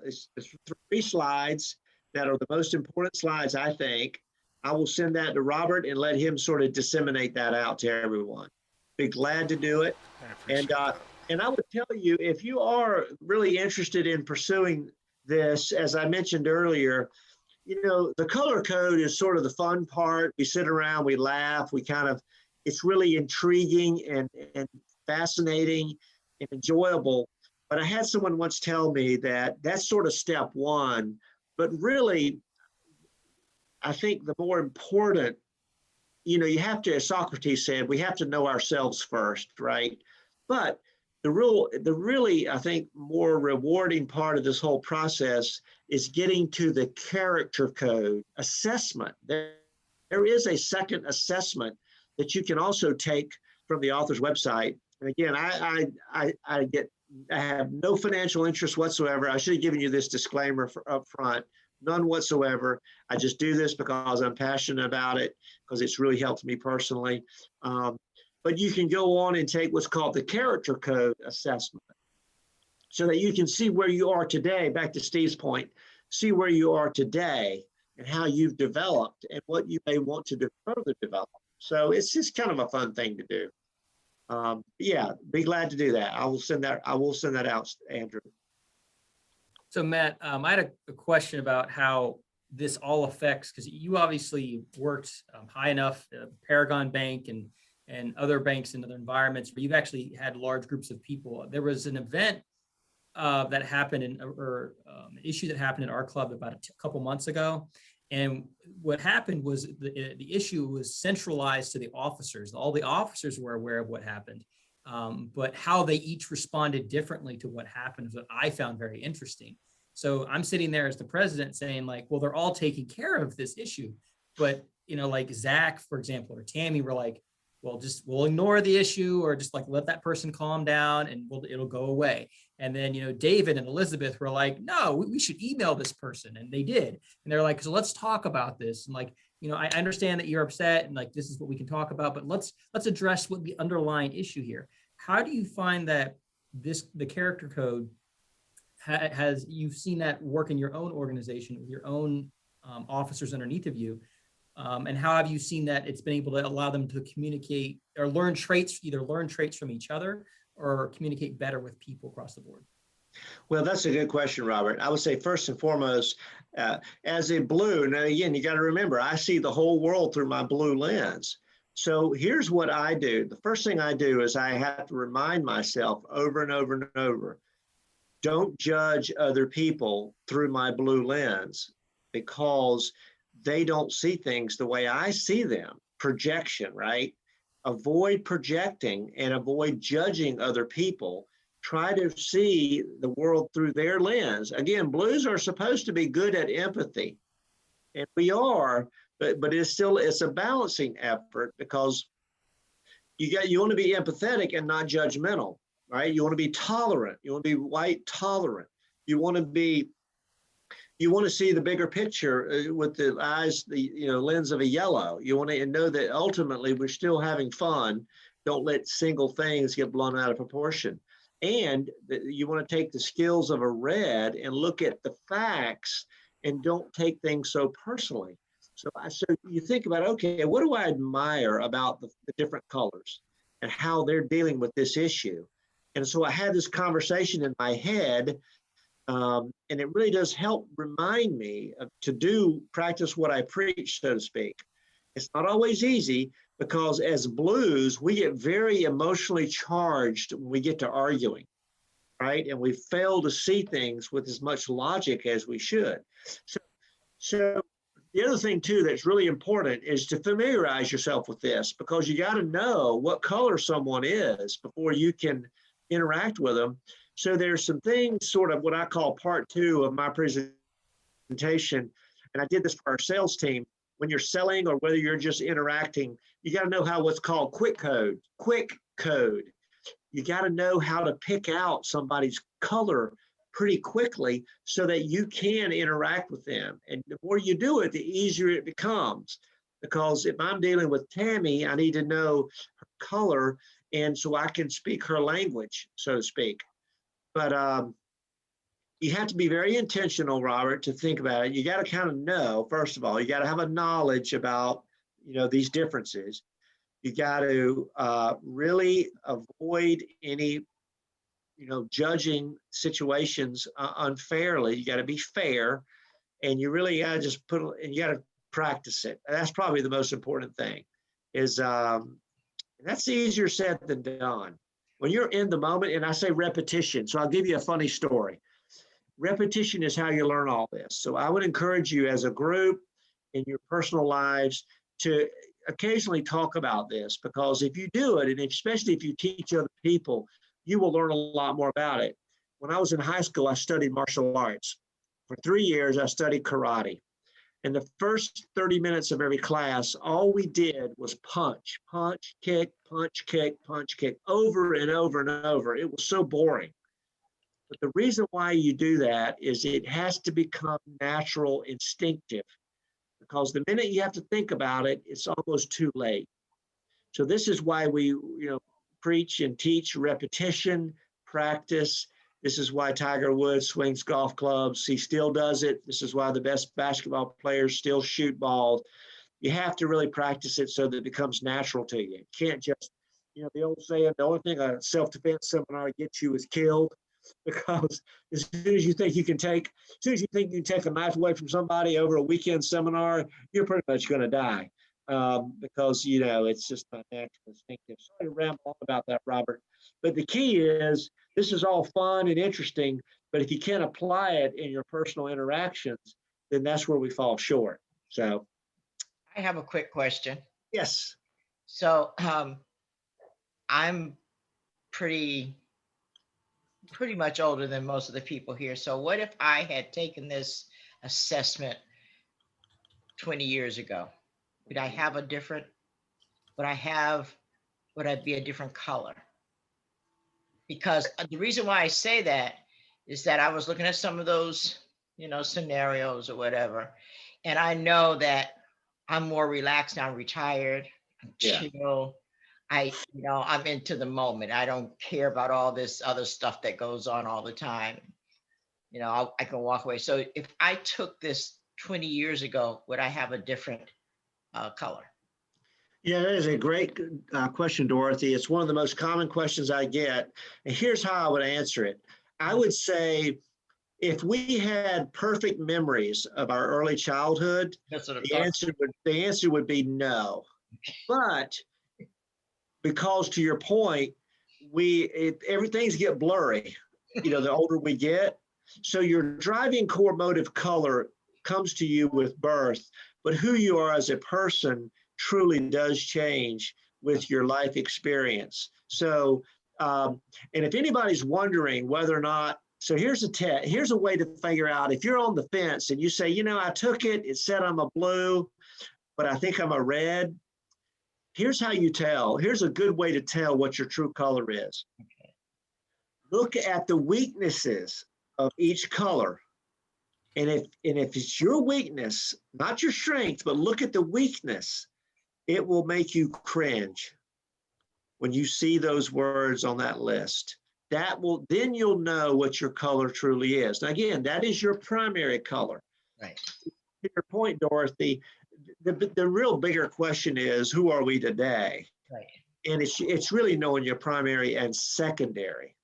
it's 3 slides that are the most important slides, I think. I will send that to Robert and let him sort of disseminate that out to everyone. Be glad to do it. I And appreciate that. and I would tell you, if you are really interested in pursuing this, as I mentioned earlier, the color code is sort of the fun part. We sit around, we laugh, it's really intriguing and fascinating and enjoyable. But I had someone once tell me that that's sort of step one. But really, I think the more important, you have to, as Socrates said, we have to know ourselves first, right? But the really, I think, more rewarding part of this whole process is getting to the character code assessment. There is a second assessment that you can also take from the author's website. And again, I have no financial interest whatsoever. I should have given you this disclaimer up front. None whatsoever. I just do this because I'm passionate about it, because it's really helped me personally. But you can go on and take what's called the character code assessment, so that you can see where you are today, back to Steve's point, see where you are today and how you've developed and what you may want to further develop. So it's just kind of a fun thing to do. Yeah, be glad to do that. I will send that out, Andrew. So Matt, I had a question about how this all affects, because you obviously worked high enough, Paragon Bank and other banks in other environments where you've actually had large groups of people. There was an event that happened an issue that happened in our club about a couple months ago. And what happened was the issue was centralized to the officers. All the officers were aware of what happened, but how they each responded differently to what happened is what I found very interesting. So I'm sitting there as the president saying, like, well, they're all taking care of this issue. But, like Zach, for example, or Tammy were like, well, we'll ignore the issue, or just like let that person calm down and it'll go away. And then, David and Elizabeth were like, no, we should email this person. And they did. And they're like, so let's talk about this. And like, I understand that you're upset and like, this is what we can talk about, but let's address what the underlying issue here. How do you find that the character code you've seen that work in your own organization with your own officers underneath of you? And how have you seen that it's been able to allow them to communicate or either learn traits from each other or communicate better with people across the board? Well, that's a good question, Robert. I would say first and foremost, as a blue, now again, you got to remember, I see the whole world through my blue lens. So here's what I do. The first thing I do is I have to remind myself over and over and over, don't judge other people through my blue lens, because they don't see things the way I see them. Projection, right? Avoid projecting and avoid judging other people. Try to see the world through their lens. Again, blues are supposed to be good at empathy, and we are, but it's a balancing effort, because you want to be empathetic and not judgmental, right? You want to be tolerant. You want to be white tolerant. You want to see the bigger picture with the eyes, lens of a yellow. You want to know that ultimately we're still having fun. Don't let single things get blown out of proportion. And you want to take the skills of a red and look at the facts and don't take things so personally. So you think about, okay, what do I admire about the different colors and how they're dealing with this issue? And so I had this conversation in my head, and it really does help remind me to practice what I preach, so to speak. It's not always easy, because as blues, we get very emotionally charged when we get to arguing, right? And we fail to see things with as much logic as we should. So the other thing too that's really important is to familiarize yourself with this, because you got to know what color someone is before you can interact with them. So there's some things, sort of what I call part 2 of my presentation, and I did this for our sales team. When you're selling or whether you're just interacting, you got to know how what's called quick code. You got to know how to pick out somebody's color pretty quickly so that you can interact with them. And the more you do it, the easier it becomes. Because if I'm dealing with Tammy, I need to know her color, and so I can speak her language, so to speak. But you have to be very intentional, Robert, to think about it. You got to kind of know, first of all, you got to have a knowledge about, these differences. You got to really avoid any, judging situations unfairly. You got to be fair, and you really got to just and you got to practice it. That's probably the most important thing. That's easier said than done. When you're in the moment, and I say repetition, so I'll give you a funny story. Repetition is how you learn all this. So I would encourage you as a group in your personal lives to occasionally talk about this, because if you do it, and especially if you teach other people, you will learn a lot more about it. When I was in high school, I studied martial arts. For 3 years, I studied karate. And the first 30 minutes of every class, all we did was punch, kick, punch, kick, over and over and over. It was so boring. But the reason why you do that is it has to become natural, instinctive, because the minute you have to think about it, it's almost too late. So this is why we, preach and teach repetition, practice. This is why Tiger Woods swings golf clubs. He still does it. This is why the best basketball players still shoot balls. You have to really practice it so that it becomes natural to you. You can't just, the old saying, the only thing a self-defense seminar gets you is killed. Because as soon as you think you can take a knife away from somebody over a weekend seminar, you're pretty much going to die. Because, it's just not natural, instinctive. Sorry to ramble on about that, Robert. But the key is, this is all fun and interesting, but if you can't apply it in your personal interactions, then that's where we fall short. So. I have a quick question. Yes. So I'm pretty much older than most of the people here. So what if I had taken this assessment 20 years ago? Would I be a different color? Because the reason why I say that is that I was looking at some of those, scenarios or whatever, and I know that I'm more relaxed. I'm retired. I'm chill. I'm into the moment. I don't care about all this other stuff that goes on all the time. I can walk away. So if I took this 20 years ago, would I have a different color? Yeah, that is a great question, Dorothy. It's one of the most common questions I get. And here's how I would answer it. I would say, if we had perfect memories of our early childhood, the answer would be no. But because, to your point, everything's get blurry, the older we get. So your driving core motive color comes to you with birth, but who you are as a person truly does change with your life experience. So, and if anybody's wondering whether or not, so here's a way to figure out if you're on the fence and you say, I took it, it said I'm a blue, but I think I'm a red. Here's how you tell. Here's a good way to tell what your true color is. Okay. Look at the weaknesses of each color. And if it's your weakness, not your strength, but look at the weakness, it will make you cringe when you see those words on that list. Then you'll know what your color truly is. Now, again, that is your primary color. Right. To your point, Dorothy, the real bigger question is, who are we today? Right. And it's really knowing your primary and secondary.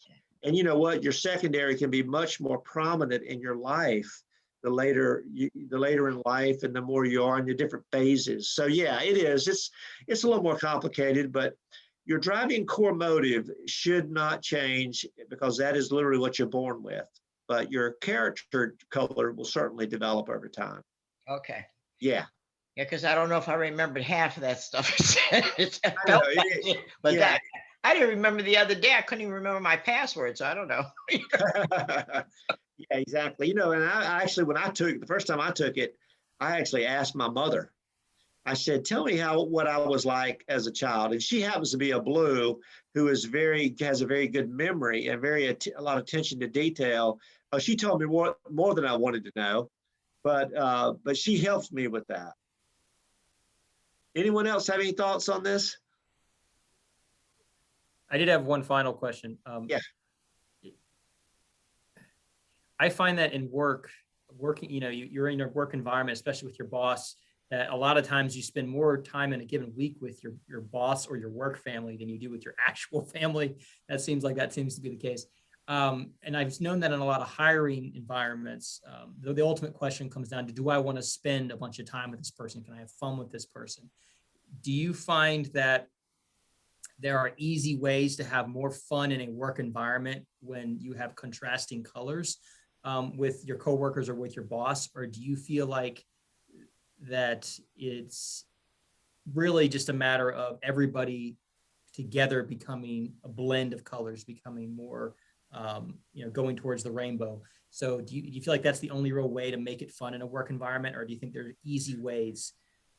Okay. And you know what? Your secondary can be much more prominent in your life the later in life and the more you are in your different phases. So yeah, it is. It's a little more complicated, but your driving core motive should not change, because that is literally what you're born with. But your character color will certainly develop over time. Okay. Yeah. Yeah, because I don't know if I remembered half of that stuff. But yeah. I didn't remember the other day. I couldn't even remember my password, so I don't know. Yeah, exactly. And I actually, the first time I took it, I actually asked my mother. I said, tell me what I was like as a child. And she happens to be a blue who has a very good memory and a lot of attention to detail. She told me more than I wanted to know, but she helped me with that. Anyone else have any thoughts on this? I did have one final question. Yeah. I find that in working, you're in a work environment, especially with your boss, that a lot of times you spend more time in a given week with your boss or your work family than you do with your actual family. That seems to be the case. And I've known that in a lot of hiring environments, the ultimate question comes down to, do I want to spend a bunch of time with this person? Can I have fun with this person? Do you find that there are easy ways to have more fun in a work environment when you have contrasting colors with your coworkers or with your boss? Or do you feel like that it's really just a matter of everybody together becoming a blend of colors, becoming more, going towards the rainbow? So do you feel like that's the only real way to make it fun in a work environment? Or do you think there are easy ways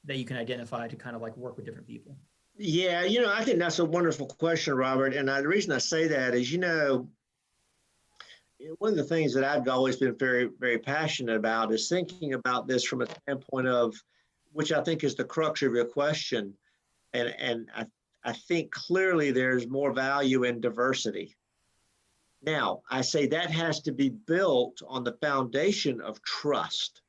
that you can identify to kind of like work with different people? Yeah, I think that's a wonderful question, Robert. And the reason I say that is, one of the things that I've always been very, very passionate about is thinking about this from a standpoint of, which I think is the crux of your question. And I think clearly there's more value in diversity. Now, I say that has to be built on the foundation of trust.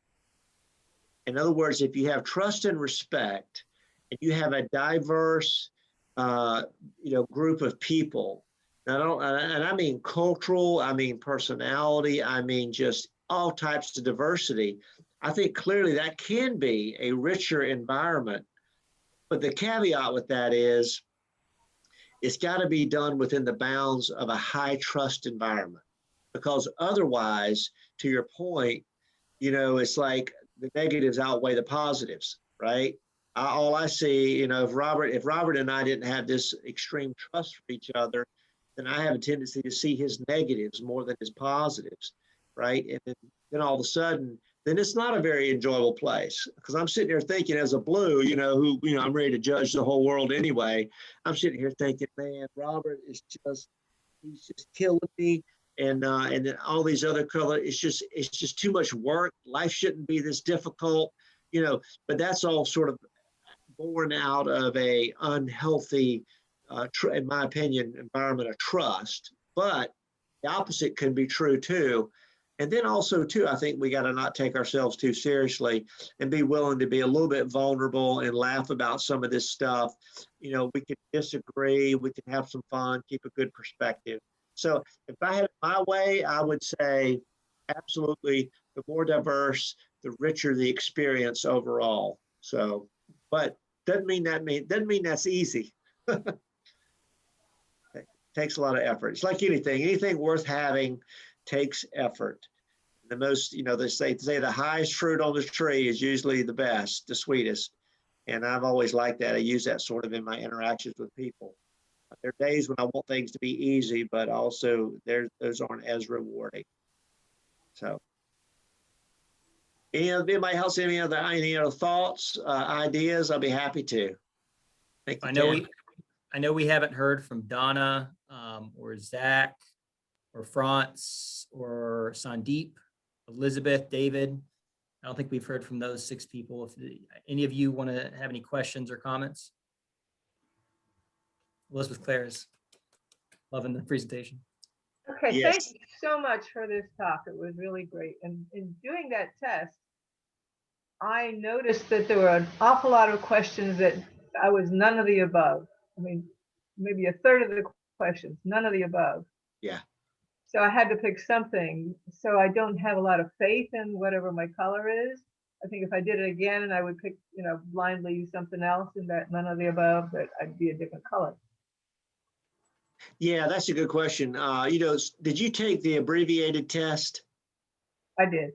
In other words, if you have trust and respect, and you have a diverse, group of people, and I mean cultural, I mean personality, I mean just all types of diversity, I think clearly that can be a richer environment. But the caveat with that is, it's got to be done within the bounds of a high trust environment, because otherwise, to your point, it's like the negatives outweigh the positives, right? All I see, if Robert and I didn't have this extreme trust for each other, then I have a tendency to see his negatives more than his positives, right? And then all of a sudden, then it's not a very enjoyable place, because I'm sitting here thinking, as a blue, I'm ready to judge the whole world anyway. I'm sitting here thinking, man, Robert he's just killing me. And then all these other colors, it's just too much work. Life shouldn't be this difficult, but that's all sort of born out of a unhealthy, in my opinion, environment of trust. But the opposite can be true too. And then also too, I think we got to not take ourselves too seriously and be willing to be a little bit vulnerable and laugh about some of this stuff. We could disagree, we could have some fun, keep a good perspective. So if I had it my way, I would say absolutely, the more diverse, the richer the experience overall. So, but doesn't mean that's easy. It takes a lot of effort. It's like anything worth having takes effort. The most, they say the highest fruit on the tree is usually the best, the sweetest. And I've always liked that. I use that sort of in my interactions with people. There are days when I want things to be easy, but also those aren't as rewarding. So, anybody else, any other thoughts, ideas? I'll be happy to. I know we haven't heard from Donna or Zach or France or Sandeep, Elizabeth, David. I don't think we've heard from those 6 people. If any of you want to have any questions or comments. Elizabeth Clare's loving the presentation. Okay, Yes. thank you so much for this talk. It was really great. And in doing that test, I noticed that there were an awful lot of questions that I was none of the above. I mean, maybe a third of the questions, none of the above. Yeah. So I had to pick something. So I don't have a lot of faith in whatever my color is. I think if I did it again and I would pick, blindly something else in that none of the above, that I'd be a different color. Yeah, that's a good question. Did you take the abbreviated test? I did.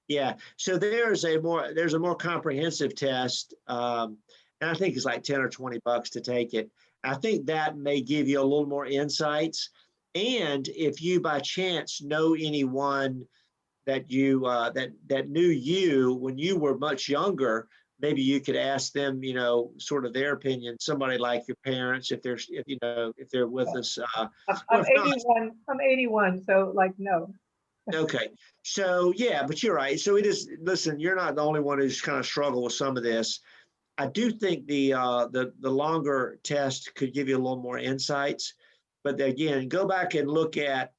Yeah. So there's a more comprehensive test, and I think it's like $10 or $20 to take it. I think that may give you a little more insights. And if you by chance know anyone that you that knew you when you were much younger, maybe you could ask them, sort of their opinion, somebody like your parents, if they're, if they're with us. Or I'm if not, 81, so like, no. okay. So, yeah, but you're right. So listen, you're not the only one who's kind of struggled with some of this. I do think the longer test could give you a little more insights. But again, go back and look at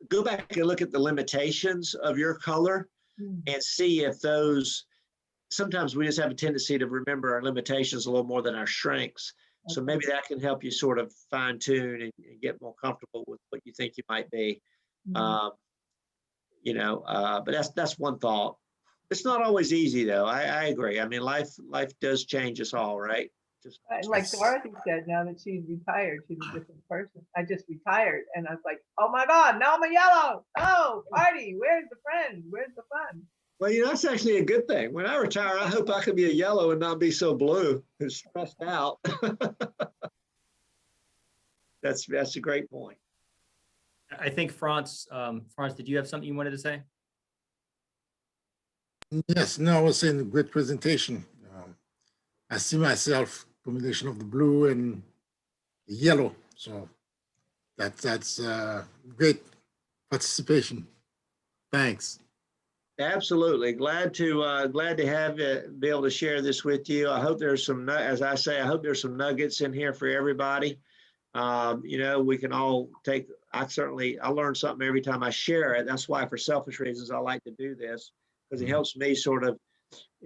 the limitations of your color and see if those, sometimes we just have a tendency to remember our limitations a little more than our strengths. So maybe that can help you sort of fine tune and get more comfortable with what you think you might be. But that's one thought. It's not always easy though. I agree. I mean, life does change us all, right? Just Like Yes. Dorothy said, now that she's retired, she's a different person. I just retired and I was like, oh my God, now I'm a yellow. Oh, party, where's the friend? Where's the fun? well, that's actually a good thing. When I retire, I hope I can be a yellow and not be so blue and stressed out. That's a great point. I think Franz, did you have something you wanted to say? Yes, no, I was saying great presentation. I see myself combination of the blue and the yellow, so that's great participation. Thanks. Absolutely. Glad to have it, be able to share this with you. I hope there's some, as I say, I hope there's some nuggets in here for everybody. We can all take, I learn something every time I share it. That's why for selfish reasons, I like to do this, because it helps me sort of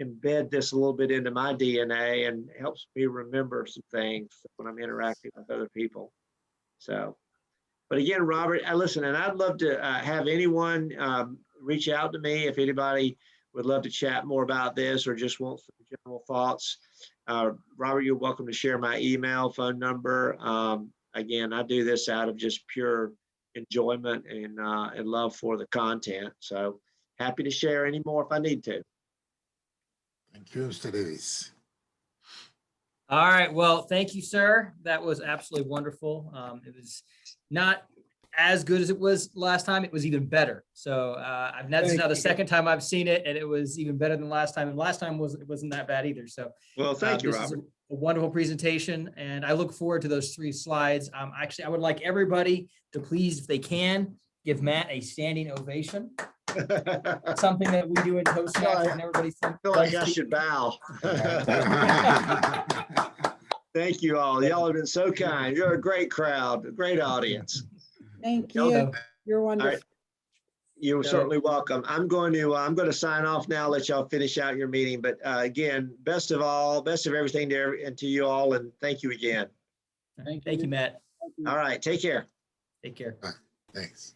embed this a little bit into my DNA and helps me remember some things when I'm interacting with other people. So, but again, Robert, listen, and I'd love to have anyone reach out to me if anybody would love to chat more about this or just want some general thoughts. Robert, you're welcome to share my email, phone number. Again, I do this out of just pure enjoyment and love for the content. So happy to share any more if I need to. Thank you, Mr. Davis. All right. Well, thank you, sir. That was absolutely wonderful. It was not as good as it was last time. It was even better. So this is now the second time I've seen it, and it was even better than last time. And last time it wasn't that bad either. So Well, thank you, this is Robert. a wonderful presentation, and I look forward to those 3 slides. Actually, I would like everybody to please, if they can, give Matt a standing ovation. Something that we do in Toastmasters, and everybody I feel like I should bow. Thank you all. Y'all have been so kind. You're a great crowd, a great audience. Thank Y'all you. know. You're wonderful. You're Yeah. certainly welcome. I'm going to sign off now, let y'all finish out your meeting. But again, best of everything to you all, and thank you again. Thank you, Matt. All right, take care. Take care. Thanks.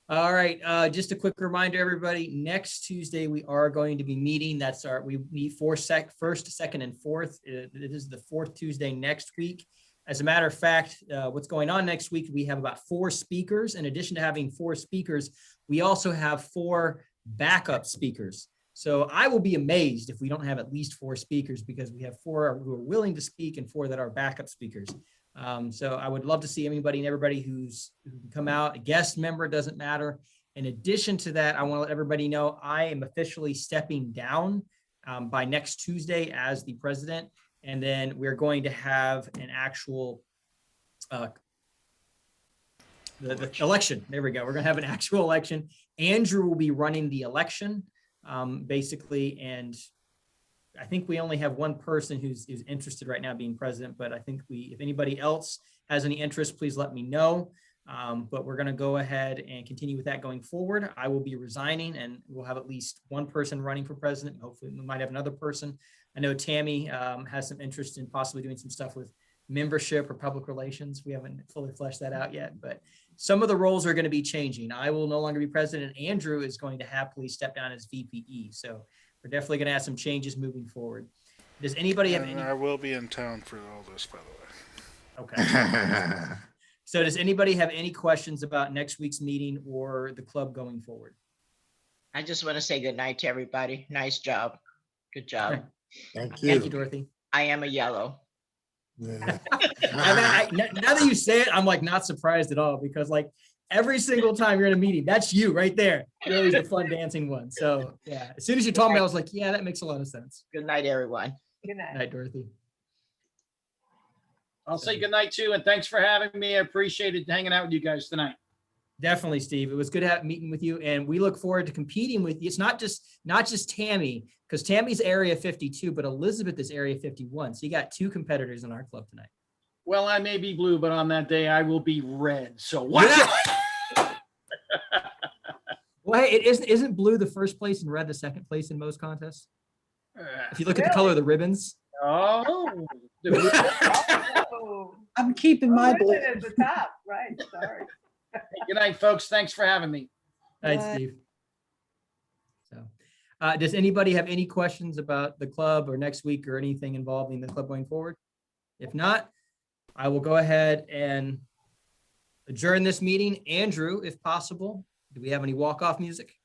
All right, just a quick reminder, everybody, next Tuesday, we are going to be meeting. We meet first, second, and fourth. It is the 4th Tuesday next week. As a matter of fact, what's going on next week, we have about 4 speakers. In addition to having 4 speakers, we also have 4 backup speakers. So I will be amazed if we don't have at least 4 speakers, because we have 4 who are willing to speak and 4 that are backup speakers. So I would love to see anybody and everybody who can come out. A guest member, doesn't matter. In addition to that, I want to let everybody know I am officially stepping down by next Tuesday as the president. And then we're going to have an actual the election. There we go. We're going to have an actual election. Andrew will be running the election, basically. And I think we only have one person who's interested right now being president, but I think if anybody else has any interest, please let me know. But we're going to go ahead and continue with that going forward. I will be resigning, and we'll have at least one person running for president. Hopefully we might have another person. I know Tammy has some interest in possibly doing some stuff with membership or public relations. We haven't fully fleshed that out yet, but some of the roles are going to be changing. I will no longer be president. Andrew is going to happily step down as VPE. So we're definitely going to have some changes moving forward. Does anybody have And any? I will be in town for all this, by the way. Okay. So does anybody have any questions about next week's meeting or the club going forward? I just want to say good night to everybody. Nice job. Good job. Okay. Thank you. Thank you, Dorothy. I am a yellow. Yeah. Now that you say it, I'm like not surprised at all, because like every single time you're in a meeting. That's you right there. You're always the fun dancing one. So yeah, as soon as you told me, I was like, yeah, that makes a lot of sense. Good night, everyone. Good night. Night, Dorothy. I'll say goodnight too, and thanks for having me. I appreciated hanging out with you guys tonight. Definitely, Steve. It was good meeting with you, and we look forward to competing with you. It's not just Tammy, because Tammy's Area 52, but Elizabeth is Area 51. So you got two competitors in our club tonight. Well, I may be blue, but on that day I will be red. So watch out. Well, hey, isn't blue the first place and red the second place in most contests? If you look at the color of the ribbons. Oh. Oh, I'm keeping my blue. ribbon at the top, right, sorry. Good night, folks. Thanks for having me. Night, Bye. Steve. So, does anybody have any questions about the club or next week or anything involving the club going forward? If not, I will go ahead and adjourn this meeting. Andrew, if possible, do we have any walk-off music?